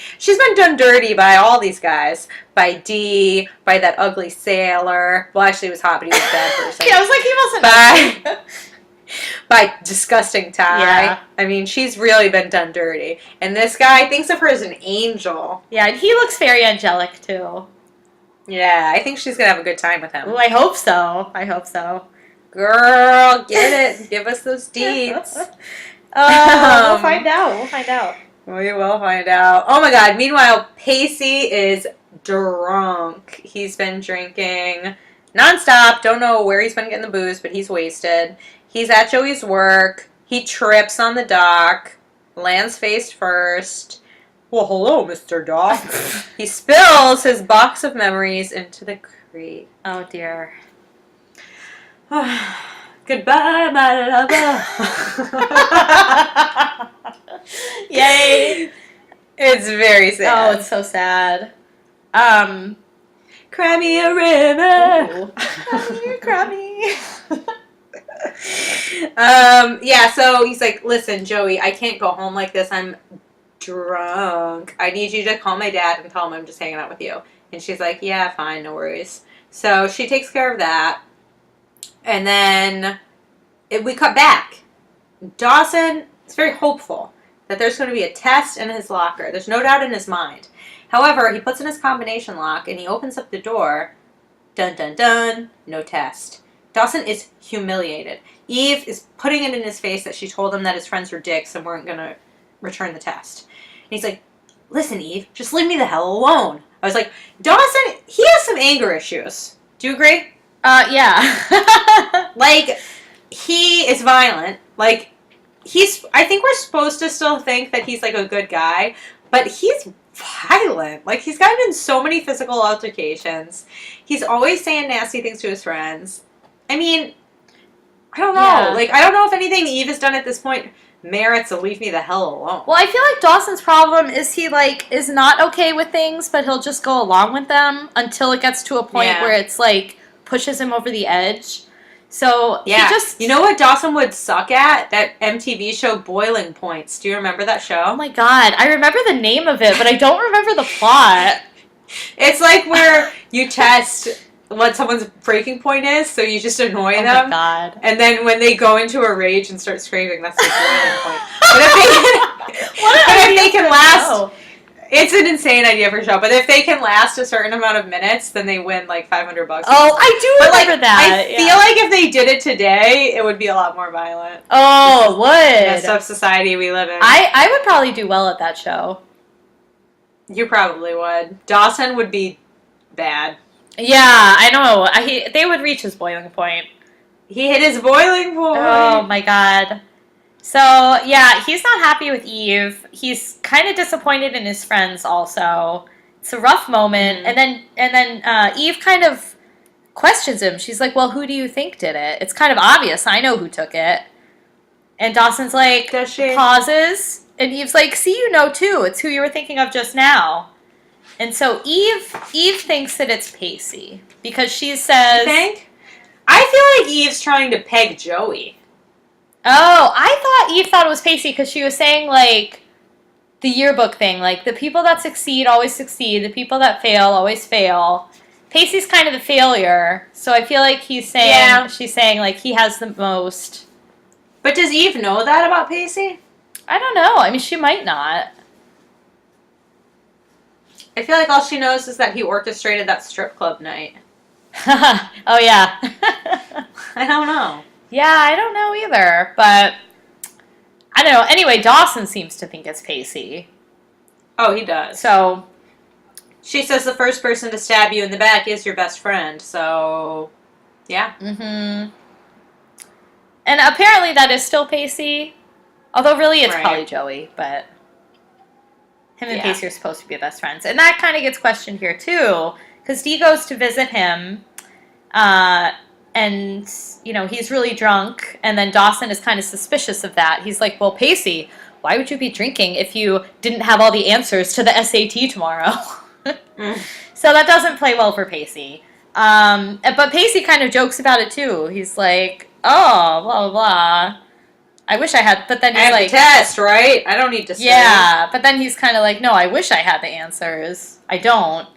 done dirty by all these guys. By Dee, by that ugly sailor. Well, actually, he was hot, but he was a bad person. Yeah, I was like, he wasn't. By disgusting Ty. Yeah. I mean, she's really been done dirty. And this guy thinks of her as an angel. Yeah, and he looks very angelic too. Yeah, I think she's going to have a good time with him. Ooh, I hope so. Girl, get it. Give us those deeds. We'll find out. We will find out. Oh my god. Meanwhile, Pacey is drunk. He's been drinking nonstop. Don't know where he's been getting the booze, but he's wasted. He's at Joey's work. He trips on the dock. Lands face first. Well, hello, Mr. Doc. He spills his box of memories into the creek. Oh dear. Goodbye, my lover. Yay. It's very sad. Oh, it's so sad. Cry me a river. Cry me. Yeah, so he's like, listen, Joey, I can't go home like this. I'm drunk. I need you to call my dad and tell him I'm just hanging out with you. And she's like, yeah, fine, no worries. So she takes care of that. And then we cut back. Dawson is very hopeful that there's going to be a test in his locker. There's no doubt in his mind. However, he puts in his combination lock and he opens up the door. Dun, dun, dun. No test. Dawson is humiliated. Eve is putting it in his face that she told him that his friends were dicks and weren't going to return the test. And he's like, listen, Eve, just leave me the hell alone. I was like, Dawson, he has some anger issues. Do you agree? Yeah. Like, he is violent. Like, I think we're supposed to still think that he's like a good guy, but he's violent. Like, he's gotten in so many physical altercations. He's always saying nasty things to his friends. I mean, I don't know. Yeah. Like, I don't know if anything Eve has done at this point merits to leave me the hell alone. Well, I feel like Dawson's problem is he, like, is not okay with things, but he'll just go along with them until it gets to a point where it's, like, pushes him over the edge. So, he just... You know what Dawson would suck at? That MTV show Boiling Points. Do you remember that show? Oh my god, I remember the name of it, but I don't remember the plot. It's like where you test what someone's breaking point is, so you just annoy them. Oh my god. And then when they go into a rage and start screaming, that's the boiling point. But if they can last... It's an insane idea for a show, but if they can last a certain amount of minutes, then they win like $500. Oh, I do remember that. I feel like if they did it today, it would be a lot more violent. Oh, it would. Messed up society we live in. I would probably do well at that show. You probably would. Dawson would be bad. Yeah, I know. They would reach his boiling point. He hit his boiling point. Oh my god. So, yeah, he's not happy with Eve. He's kind of disappointed in his friends also. It's a rough moment. Mm-hmm. And then Eve kind of questions him. She's like, well, who do you think did it? It's kind of obvious. I know who took it. And Dawson's like, pauses. And Eve's like, see, you know, too. It's who you were thinking of just now. And so Eve thinks that it's Pacey. Because she says... You think? I feel like Eve's trying to peg Joey. Oh, I thought Eve thought it was Pacey because she was saying, like, the yearbook thing. Like, the people that succeed always succeed. The people that fail always fail. Pacey's kind of the failure. So I feel like she's saying, like, he has the most. But does Eve know that about Pacey? I don't know. I mean, she might not. I feel like all she knows is that he orchestrated that strip club night. Oh, yeah. I don't know. Yeah, I don't know either, but I don't know. Anyway, Dawson seems to think it's Pacey. Oh, he does. So she says the first person to stab you in the back is your best friend, so yeah. Mm-hmm. And apparently that is still Pacey, although really it's probably Joey, but him and Pacey are supposed to be best friends. And that kind of gets questioned here, too, because Dee goes to visit him, and, you know, he's really drunk, and then Dawson is kind of suspicious of that. He's like, well, Pacey, why would you be drinking if you didn't have all the answers to the SAT tomorrow? So that doesn't play well for Pacey. But Pacey kind of jokes about it, too. He's like, oh, blah, blah, blah. I wish I had, but then he's like... the test, right? I don't need to study. Yeah, but then he's kind of like, no, I wish I had the answers. I don't.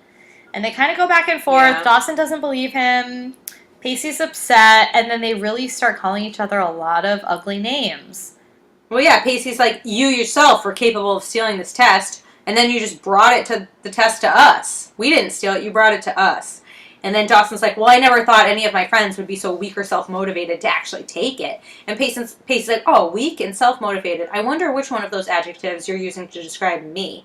And they kind of go back and forth. Yeah. Dawson doesn't believe him. Pacey's upset, and then they really start calling each other a lot of ugly names. Well, yeah, Pacey's like, you yourself were capable of stealing this test, and then you just brought it to the test to us. We didn't steal it, you brought it to us. And then Dawson's like, well, I never thought any of my friends would be so weak or self-motivated to actually take it. And Pacey's like, oh, weak and self-motivated. I wonder which one of those adjectives you're using to describe me.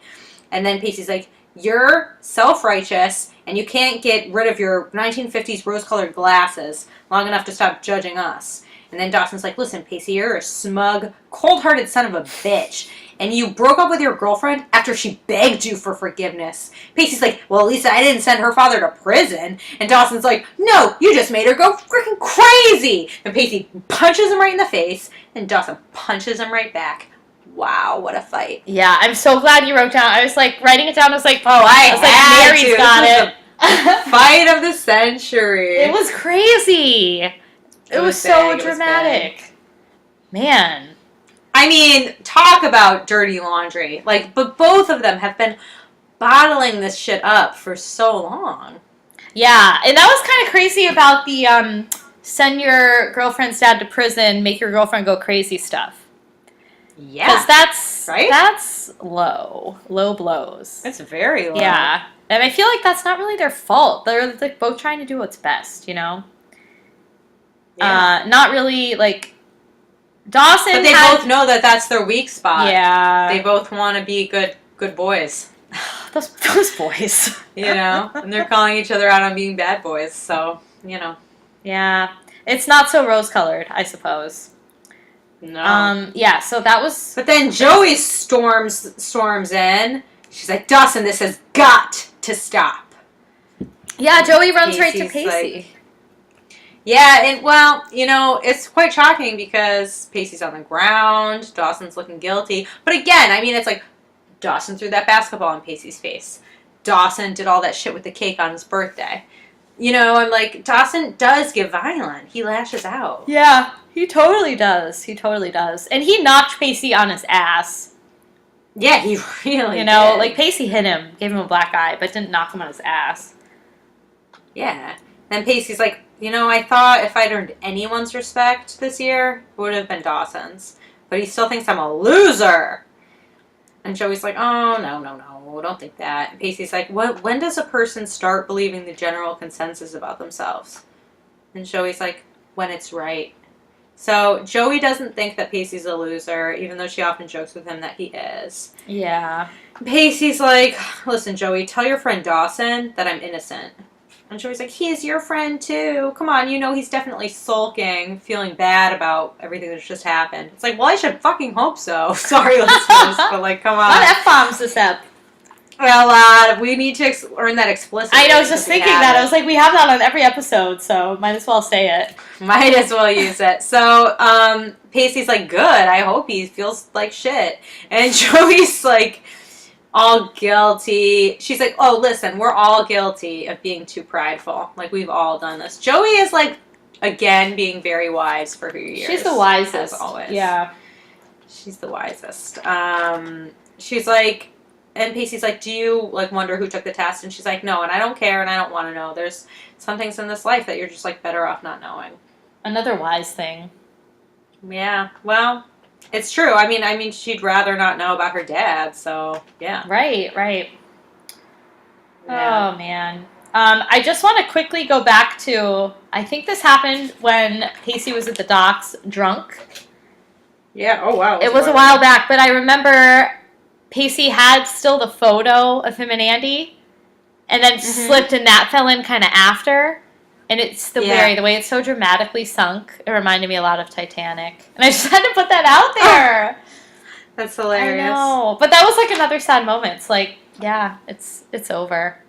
And then Pacey's like, you're self-righteous, and you can't get rid of your 1950s rose-colored glasses long enough to stop judging us. And then Dawson's like, listen, Pacey, you're a smug, cold-hearted son of a bitch. And you broke up with your girlfriend after she begged you for forgiveness. Pacey's like, well, at least I didn't send her father to prison. And Dawson's like, no, you just made her go freaking crazy. And Pacey punches him right in the face, and Dawson punches him right back. Wow, what a fight. Yeah, I'm so glad you wrote down. I was like, writing it down, I was like, Mary's got it. Fight of the century. It was crazy. It was so dramatic. Man. I mean, talk about dirty laundry. Like, but both of them have been bottling this shit up for so long. Yeah, and that was kind of crazy about the send your girlfriend's dad to prison, make your girlfriend go crazy stuff. Yeah. Because that's low blows. It's very low. Yeah. And I feel like that's not really their fault. They're like both trying to do what's best, you know? Yeah. Not really, like, Dawson But they both know that that's their weak spot. Yeah. They both want to be good boys. those boys. You know? And they're calling each other out on being bad boys, so, you know. Yeah. It's not so rose-colored, I suppose. No. Yeah, so that was... But then Joey storms in. She's like, Dawson, this has got to stop. Yeah, Joey runs right to Pacey. Like, Yeah, and well, it's quite shocking because Pacey's on the ground, Dawson's looking guilty. But again, I mean, it's like Dawson threw that basketball in Pacey's face. Dawson did all that shit with the cake on his birthday. I'm like, Dawson does get violent. He lashes out. Yeah, he totally does. He totally does. And he knocked Pacey on his ass. Yeah, he really did. Like Pacey hit him, gave him a black eye, but didn't knock him on his ass. Yeah. Then Pacey's like, I thought if I'd earned anyone's respect this year, it would have been Dawson's. But he still thinks I'm a loser. And Joey's like, oh, no, don't think that. And Pacey's like, when does a person start believing the general consensus about themselves? And Joey's like, when it's right. So Joey doesn't think that Pacey's a loser, even though she often jokes with him that he is. Yeah. Pacey's like, listen, Joey, tell your friend Dawson that I'm innocent. And Joey's like, he is your friend too. Come on, he's definitely sulking, feeling bad about everything that's just happened. It's like, well, I should fucking hope so. Sorry, listeners, but like, come on. A lot of F-bombs this ep. Well, we need to learn that explicitly. I know, I was just thinking that. I was like, we have that on every episode, so might as well say it. Might as well use it. So, Pacey's like, good, I hope he feels like shit. And Joey's like, all guilty. She's like, oh, listen, we're all guilty of being too prideful. Like, we've all done this. Joey is like, again, being very wise for her years. She's the wisest. As always. Yeah. She's the wisest. She's like, and Pacey's like, do you, like, wonder who took the test? And she's like, no, and I don't care, and I don't want to know. There's some things in this life that you're just, like, better off not knowing. Another wise thing. Yeah, well, it's true. I mean, she'd rather not know about her dad, so, yeah. Right. Yeah. Oh, man. I just want to quickly go back to, I think this happened when Pacey was at the docks drunk. Yeah, oh, wow. It was a while back, but I remember Pacey had still the photo of him and Andy, and then slipped, and that fell in kind of after. And it's the way it's so dramatically sunk. It reminded me a lot of Titanic, and I just had to put that out there. That's hilarious. I know, but that was like another sad moment. It's like, yeah, it's over.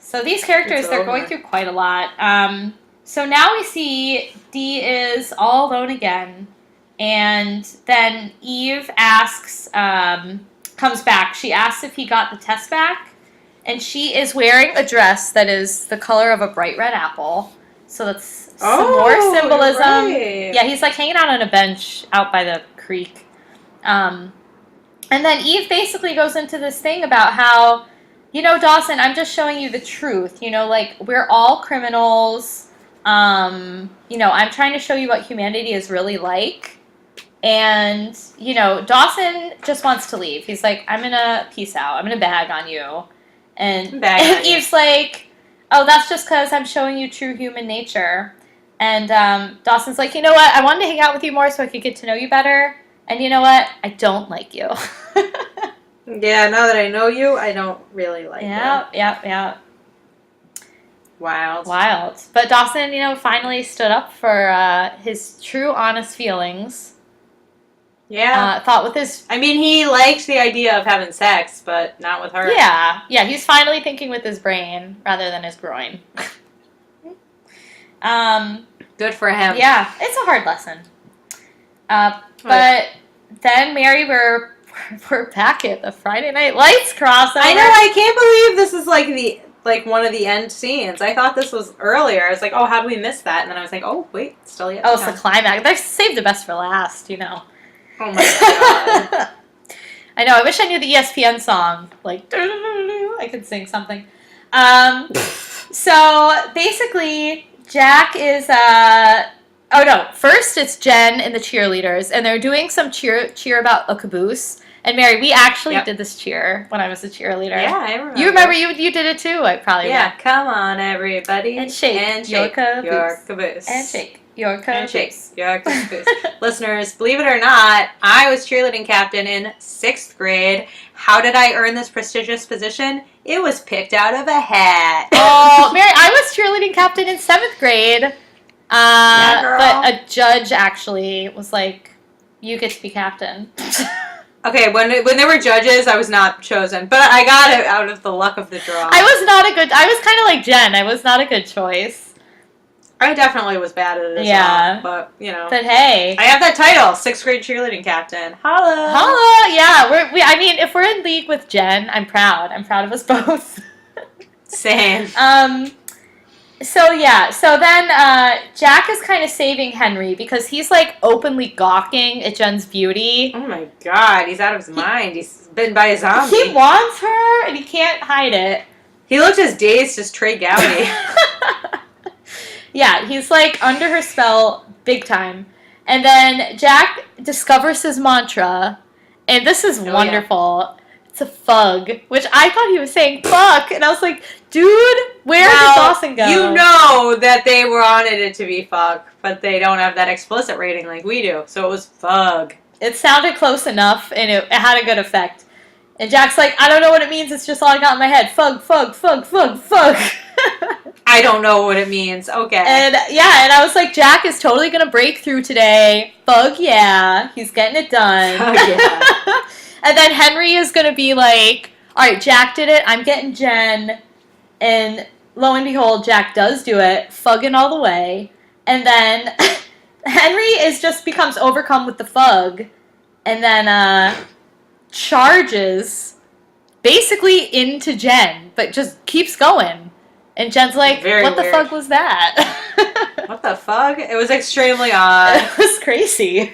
So these characters, they're going through quite a lot. So now we see Dee is all alone again. And then Eve asks, comes back. She asks if he got the test back. And she is wearing a dress that is the color of a bright red apple. So that's some more symbolism. Right. Yeah, he's like hanging out on a bench out by the creek. And then Eve basically goes into this thing about how, Dawson, I'm just showing you the truth. Like, we're all criminals. I'm trying to show you what humanity is really like. And, Dawson just wants to leave. He's like, I'm going to peace out. I'm going to bag on you. And Eve's like, oh, that's just because I'm showing you true human nature. And Dawson's like, you know what? I wanted to hang out with you more so I could get to know you better. And you know what? I don't like you. Yeah, now that I know you, I don't really like you. Yeah. Wild. But Dawson, finally stood up for his true, honest feelings. Yeah. Thought with his... he liked the idea of having sex, but not with her. Yeah, he's finally thinking with his brain rather than his groin. Good for him. Yeah, it's a hard lesson. But then, Mary, we're back at the Friday Night Lights crossover. I know, I can't believe this is one of the end scenes. I thought this was earlier. I was like, oh, how did we miss that? And then I was like, oh, wait, still yet. Oh, it's the climax. They saved the best for last, Oh my god. I know, I wish I knew the ESPN song. Like, I could sing something. So, basically, Jack is, first it's Jen and the cheerleaders, and they're doing some cheer about a caboose. And Mary, we actually did this cheer when I was a cheerleader. Yeah, I remember. You remember you did it too, I probably Yeah, come on, everybody. And shake your caboose. And shake your caboose. Listeners, believe it or not, I was cheerleading captain in 6th grade. How did I earn this prestigious position? It was picked out of a hat. Oh, Mary, I was cheerleading captain in 7th grade. But a judge actually was like, you get to be captain. Okay, when there were judges, I was not chosen, but I got it out of the luck of the draw. I was kind of like Jen. I was not a good choice. I definitely was bad at it as well. But, you know. But hey. I have that title, 6th grade cheerleading captain. Holla! Holla! Yeah, I mean, if we're in league with Jen, I'm proud. I'm proud of us both. Same. So then Jack is kind of saving Henry because he's like openly gawking at Jen's beauty. Oh my god, he's out of his mind. He's bitten by a zombie. He wants her and he can't hide it. He looked as dazed as Trey Gowdy. Yeah, he's like under her spell big time. And then Jack discovers his mantra, and this is wonderful. Yeah. It's a fug, which I thought he was saying fuck, and I was like, dude, where did Dawson go? You know that they wanted it to be fuck, but they don't have that explicit rating like we do, so it was fug. It sounded close enough, and it had a good effect. And Jack's like, I don't know what it means, it's just all I got in my head. Fug, fug, fug, fug, fug. I don't know what it means. Okay. And yeah, and I was like, Jack is totally gonna break through today. Fug, yeah. He's getting it done. Fug, yeah. And then Henry is gonna be like, all right, Jack did it. I'm getting Jen. And lo and behold, Jack does do it, fugging all the way. And then Henry becomes overcome with the fug, and then charges basically into Jen, but just keeps going. And Jen's like, what the fuck was that? What the fuck? It was extremely odd. It was crazy.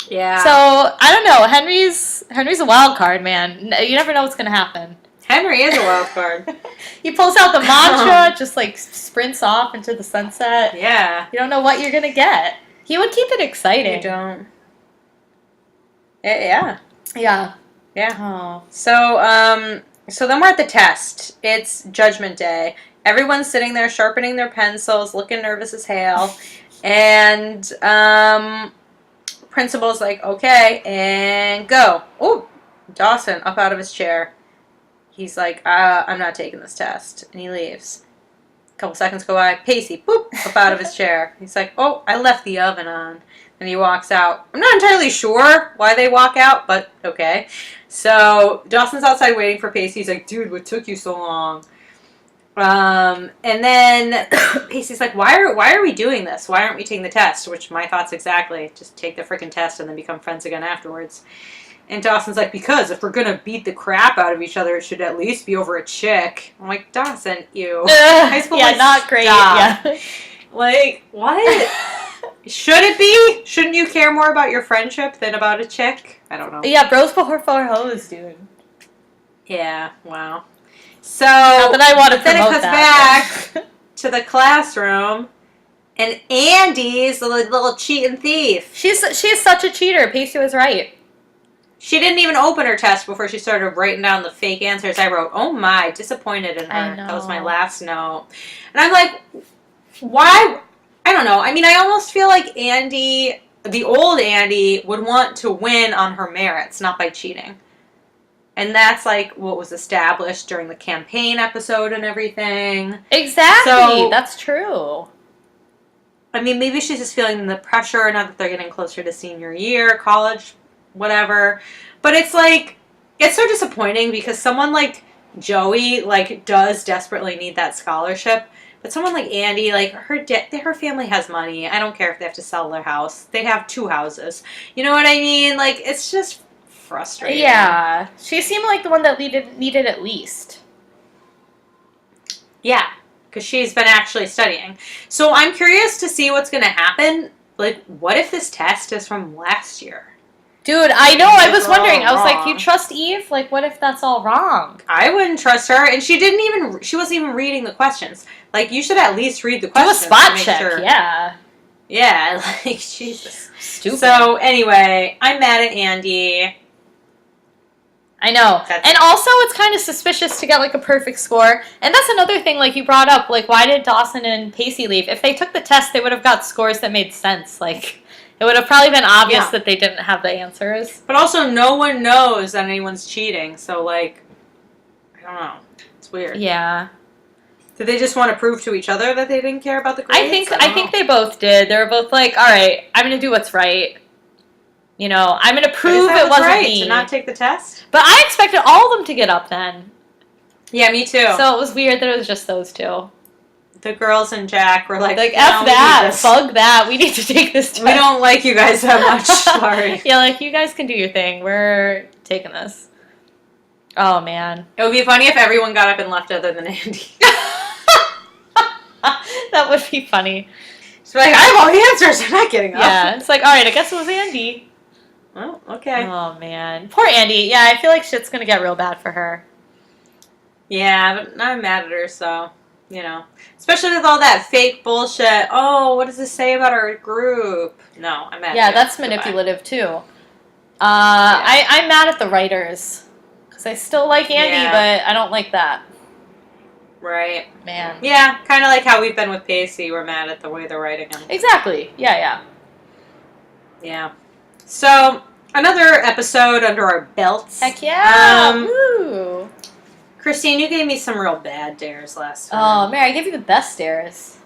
Yeah. So, I don't know. Henry's a wild card, man. You never know what's going to happen. Henry is a wild card. He pulls out the mantra, just like sprints off into the sunset. Yeah. You don't know what you're going to get. He would keep it exciting. You don't. Yeah. Yeah. Yeah. Oh. So then we're at the test. It's Judgment Day. Everyone's sitting there sharpening their pencils, looking nervous as hell. And principal's like, okay, and go. Oh, Dawson up out of his chair. He's like, I'm not taking this test. And he leaves. A couple seconds go by. Pacey, boop, up out of his chair. He's like, oh, I left the oven on. And he walks out. I'm not entirely sure why they walk out, but okay. So Dawson's outside waiting for Pacey. He's like, dude, what took you so long? And then Pacey's like, why are we doing this? Why aren't we taking the test? Which my thoughts exactly. Just take the freaking test and then become friends again afterwards. And Dawson's like, because if we're going to beat the crap out of each other, it should at least be over a chick. I'm like, Dawson, ew. High school yeah, not great. Stop. Yeah. Like, what? Should it be? Shouldn't you care more about your friendship than about a chick? I don't know. Yeah, bros before hoes, dude. Yeah, wow. So, not that I want to then it promote cuts back to the classroom, and Andy's the little cheating thief. She is such a cheater. Pacey was right. She didn't even open her test before she started writing down the fake answers. I wrote, oh my, disappointed in her. I know. That was my last note. And I'm like, why? I don't know. I mean, I almost feel like Andy, the old Andy, would want to win on her merits, not by cheating. And that's like what was established during the campaign episode and everything. Exactly. So, that's true. I mean, maybe she's just feeling the pressure now that they're getting closer to senior year, college, whatever. But it's like, it's so disappointing because someone like Joey, like, does desperately need that scholarship. But someone like Andy, like, her family has money. I don't care if they have to sell their house. They have 2 houses. You know what I mean? Like, it's just frustrating. Yeah. She seemed like the one that needed it least. Yeah, because she's been actually studying. So I'm curious to see what's going to happen. Like, what if this test is from last year? Dude, I know, I was wondering. I was like, you trust Eve? Like, what if that's all wrong? I wouldn't trust her, and she wasn't even reading the questions. Like, you should at least read the questions. Do a spot check, sure. Yeah. Yeah, like, Jesus. Stupid. So, anyway, I'm mad at Andy. I know. And also, it's kind of suspicious to get, like, a perfect score. And that's another thing, like, you brought up, like, why did Dawson and Pacey leave? If they took the test, they would have got scores that made sense, like... It would have probably been obvious that they didn't have the answers. But also, no one knows that anyone's cheating. So, like, I don't know. It's weird. Yeah. Did they just want to prove to each other that they didn't care about the grades? I think they both did. They were both like, all right, I'm going to do what's right. You know, I'm going to prove it wasn't right, me. To not take the test? But I expected all of them to get up then. Yeah, me too. So it was weird that it was just those 2. the girls and Jack were like, Like, no, F we need that, this. bug that, we need to take this test. We don't like you guys that much, sorry. Yeah, like, you guys can do your thing. We're taking this. Oh, man. It would be funny if everyone got up and left other than Andy. That would be funny. She's like, I have all the answers, I'm not getting up. Yeah, it's like, alright, I guess it was Andy. Oh, okay. Oh, man. Poor Andy. Yeah, I feel like shit's gonna get real bad for her. Yeah, but I'm mad at her, so, you know. Especially with all that fake bullshit. Oh, what does this say about our group? No, I'm mad at Yeah, you. that's Goodbye. manipulative, too. I'm mad at the writers. Because I still like Andy, Yeah. but I don't like that. Right. Man. Yeah, kind of like how we've been with Pacey. We're mad at the way they're writing him. Exactly. Yeah. Yeah. So, another episode under our belts. Heck yeah. Um, Woo. Christine, you gave me some real bad dares last Oh, time. Mary, I gave you the best stares.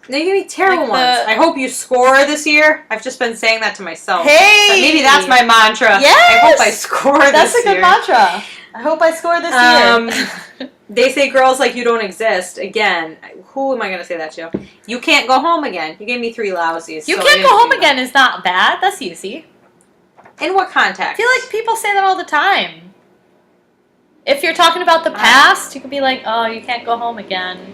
No, you gave me terrible Like ones. the- I hope you score this year. I've just been saying that to myself. Hey! But maybe that's my mantra. Yes! I hope I score this year. That's a good mantra. I hope I score this year. They say girls like you don't exist. Again, who am I going to say that to? You can't go home again. You gave me 3 lousies. You so I can't didn't go home do again is not bad. That's easy. that. In what context? I feel like people say that all the time. If you're talking about the past, you could be like, oh, you can't go home again.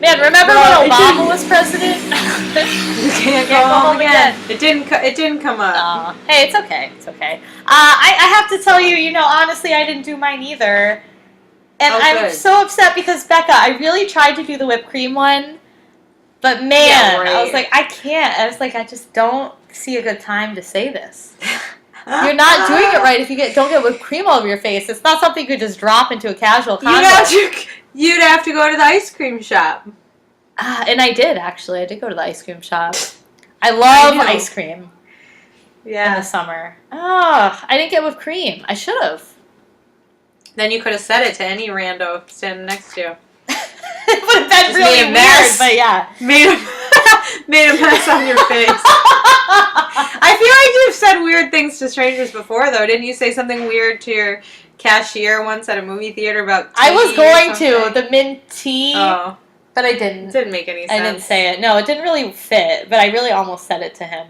Man, remember Well, when Obama was president? You can't go home again. It didn't come up. Hey, it's okay. It's okay. I have to tell you, honestly, I didn't do mine either. And I'm good. so upset because, Becca, I really tried to do the whipped cream one. But, man, Yeah, right. I was like, I can't. I was like, I just don't see a good time to say this. You're not doing it right if you don't get whipped cream all over your face. It's not something you could just drop into a casual convo. You'd have to go to the ice cream shop. And I did, actually. I did go to the ice cream shop. I love know. ice cream in Yeah. the summer. Oh, I didn't get whipped cream. I should have. Then you could have said it to any rando standing next to you. It would have been Just really made a weird, mess. but yeah. Made a mess on your face. I feel like you've said weird things to strangers before, though. Didn't you say something weird to your cashier once at a movie theater about tea I was or going something? to, the mint tea, Oh, but I it didn't. didn't make any sense. I didn't say it. No, it didn't really fit, but I really almost said it to him.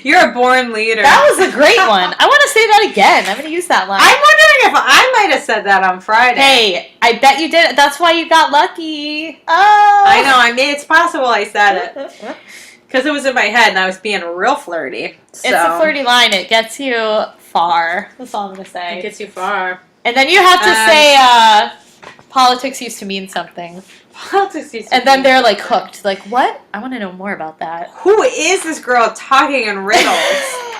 You're a born leader. That was a great one. I want to say that again. I'm going to use that line. I'm wondering if I might have said that on Friday. Hey, I bet you did. That's why you got lucky. Oh. I know. It's possible I said it. Because it was in my head and I was being real flirty. So. It's a flirty line. It gets you far. That's all I'm going to say. It gets you far. And then you have to say, politics used to mean something. Politics used to And then be- they're like hooked. Like, what? I want to know more about that. Who is this girl talking in riddles?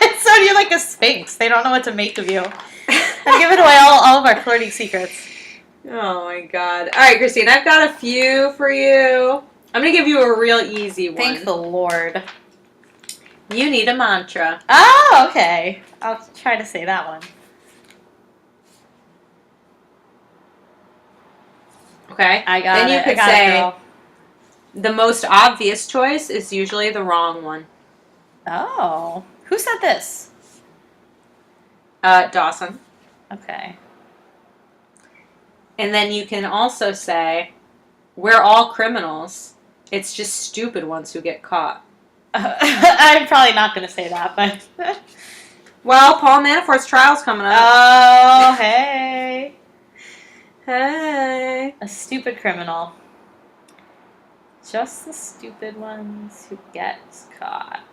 And so you're like a sphinx. They don't know what to make of you. I'm giving away all of our flirty secrets. Oh my god. Alright, Christine, I've got a few for you. I'm going to give you a real easy one. Thank the Lord. You need a mantra. Oh, okay. I'll try to say that one. Okay? I got Then it. you could I got it, say, girl. the most obvious choice is usually the wrong one. Oh. Who said this? Dawson. Okay. And then you can also say, we're all criminals. It's just stupid ones who get caught. I'm probably not going to say that, but... Well, Paul Manafort's trial's coming up. Oh, hey. Hey. A stupid criminal. Just the stupid ones who get caught.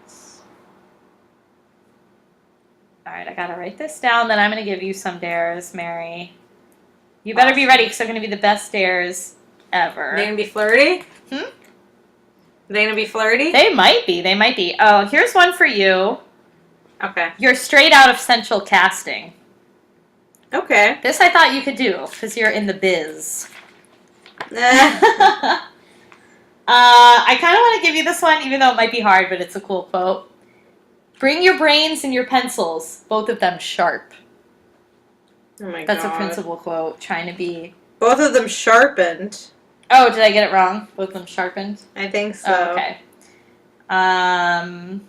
Alright, I gotta write this down, then I'm gonna give you some dares, Mary. You better be ready, because they're gonna be the best dares ever. They gonna be flirty? Hmm? They gonna be flirty? They might be, they might be. Oh, here's one for you. Okay. You're straight out of Central Casting. Okay. This I thought you could do, because you're in the biz. Eh. I kind of want to give you this one, even though it might be hard, but it's a cool quote. Bring your brains and your pencils, both of them sharp. Oh my That's god. a principal quote, trying to be... Both of them sharpened. Oh, did I get it wrong? Both of them sharpened? I think so. Oh, okay. I'm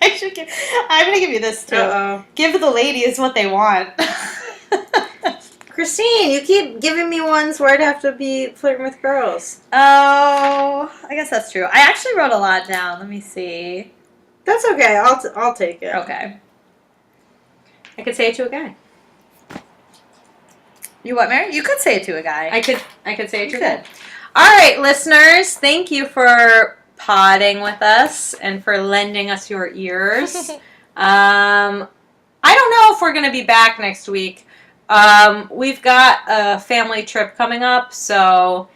going to give you this, too. Uh-oh. Give the ladies what they want. Christine, you keep giving me ones where I'd have to be flirting with girls. Oh, I guess that's true. I actually wrote a lot down. Let me see. That's okay. I'll take it. Okay. I could say it to a guy. You what, Mary? You could say it to a guy. I could say it to a guy. Good. All right, listeners, thank you for podding with us and for lending us your ears. I don't know if we're going to be back next week. We've got a family trip coming up, so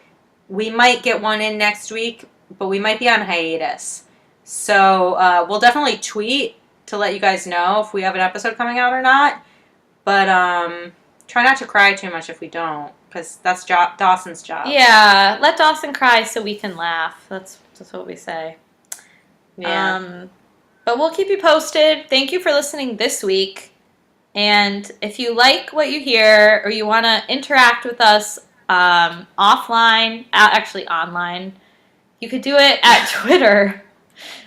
we might get one in next week, but we might be on hiatus. So we'll definitely tweet to let you guys know if we have an episode coming out or not. But try not to cry too much if we don't, because that's Dawson's job. Yeah, let Dawson cry so we can laugh. That's what we say. Yeah. But we'll keep you posted. Thank you for listening this week. And if you like what you hear or you want to interact with us offline, actually online, you could do it at Twitter.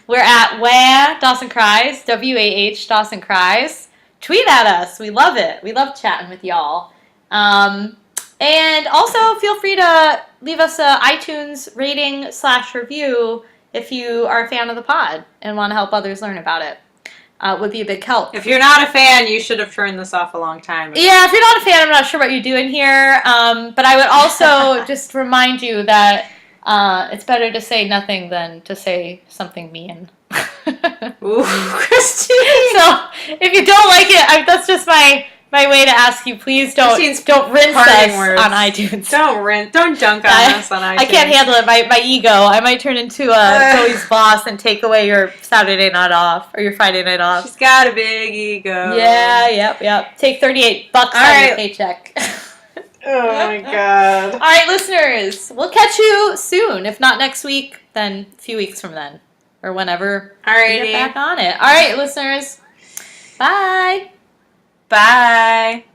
We're at Dawson Cries, WAH Dawson Cries. Tweet at us. We love it. We love chatting with y'all. And also feel free to leave us a iTunes rating/review if you are a fan of the pod and want to help others learn about it. Would be a big help. If you're not a fan, you should have turned this off a long time ago. Yeah, if you're not a fan, I'm not sure what you're doing here. But I would also just remind you that it's better to say nothing than to say something mean. Ooh, Christine. So if you don't like it, that's just my way to ask you. Please don't rinse us on iTunes. Don't dunk on us on iTunes. I can't handle it. My ego. I might turn into Chloe's boss and take away your Saturday night off or your Friday night off. She's got a big ego. Yeah. Yep. Take $38 out of your paycheck. Oh my god. All right, listeners. We'll catch you soon. If not next week, then a few weeks from then. Or whenever we get back on it. All right, listeners. Bye. Bye.